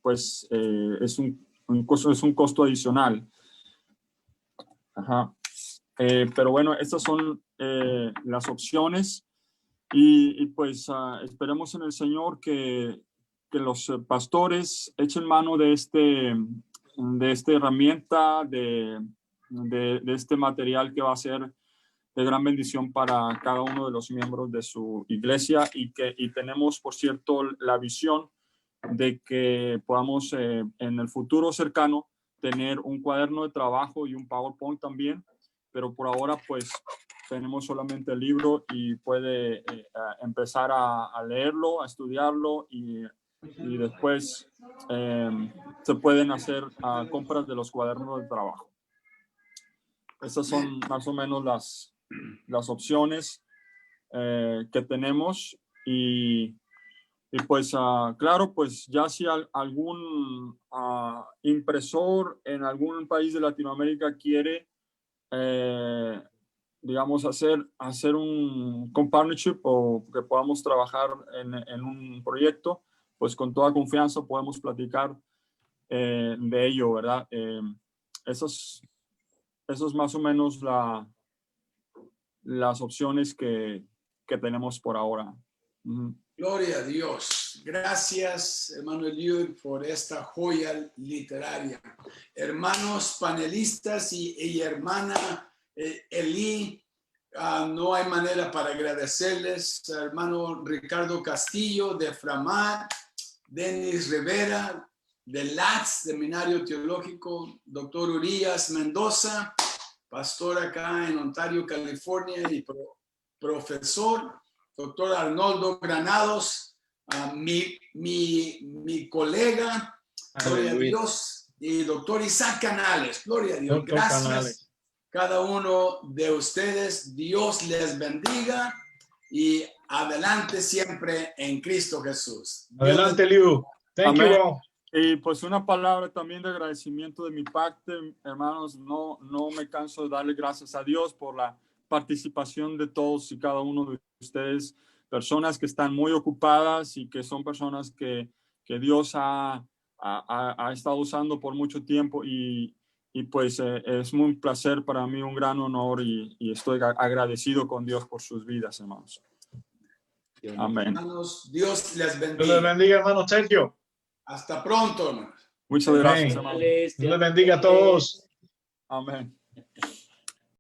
pues es un costo adicional. Ajá. Pero bueno, estas son las opciones y pues esperemos en el Señor que los pastores echen mano de esta herramienta, de este material que va a ser de gran bendición para cada uno de los miembros de su iglesia y tenemos, por cierto, la visión de que podamos en el futuro cercano tener un cuaderno de trabajo y un PowerPoint también, pero por ahora pues tenemos solamente el libro y puede empezar a leerlo, a estudiarlo y después se pueden hacer compras de los cuadernos de trabajo. Estas son más o menos las opciones que tenemos y pues claro, pues ya si algún impresor en algún país de Latinoamérica quiere digamos hacer un partnership o que podamos trabajar en un proyecto, pues con toda confianza podemos platicar de ello, ¿verdad? Eso es más o menos las opciones que tenemos por ahora. Gloria a Dios. Gracias, hermano Eliud, por esta joya literaria. Hermanos panelistas y hermana Eli, no hay manera para agradecerles. Hermano Ricardo Castillo de Framat, Denis Rivera de LATS, Seminario Teológico, doctor Urias Mendoza, pastor acá en Ontario, California y profesor, doctor Arnoldo Granados, mi colega, gloria a Dios, y doctor Isaac Canales, gloria a Dios. Doctor Gracias Canales. cada uno de ustedes, Dios les bendiga y adelante siempre en Cristo Jesús. Adelante, Liu. Thank you Amén. all. Y pues una palabra también de agradecimiento de mi parte, hermanos, no me canso de darle gracias a Dios por la participación de todos y cada uno de ustedes, personas que están muy ocupadas y que son personas que Dios ha estado usando por mucho tiempo y pues es muy un placer para mí, un gran honor y estoy agradecido con Dios por sus vidas, hermanos. Amén. Hermanos, Dios les Dios les bendiga. bendiga, hermano Sergio. Hasta pronto, hermanos. Muchas gracias, Amén. hermanos. Dios les bendiga a todos. Amén.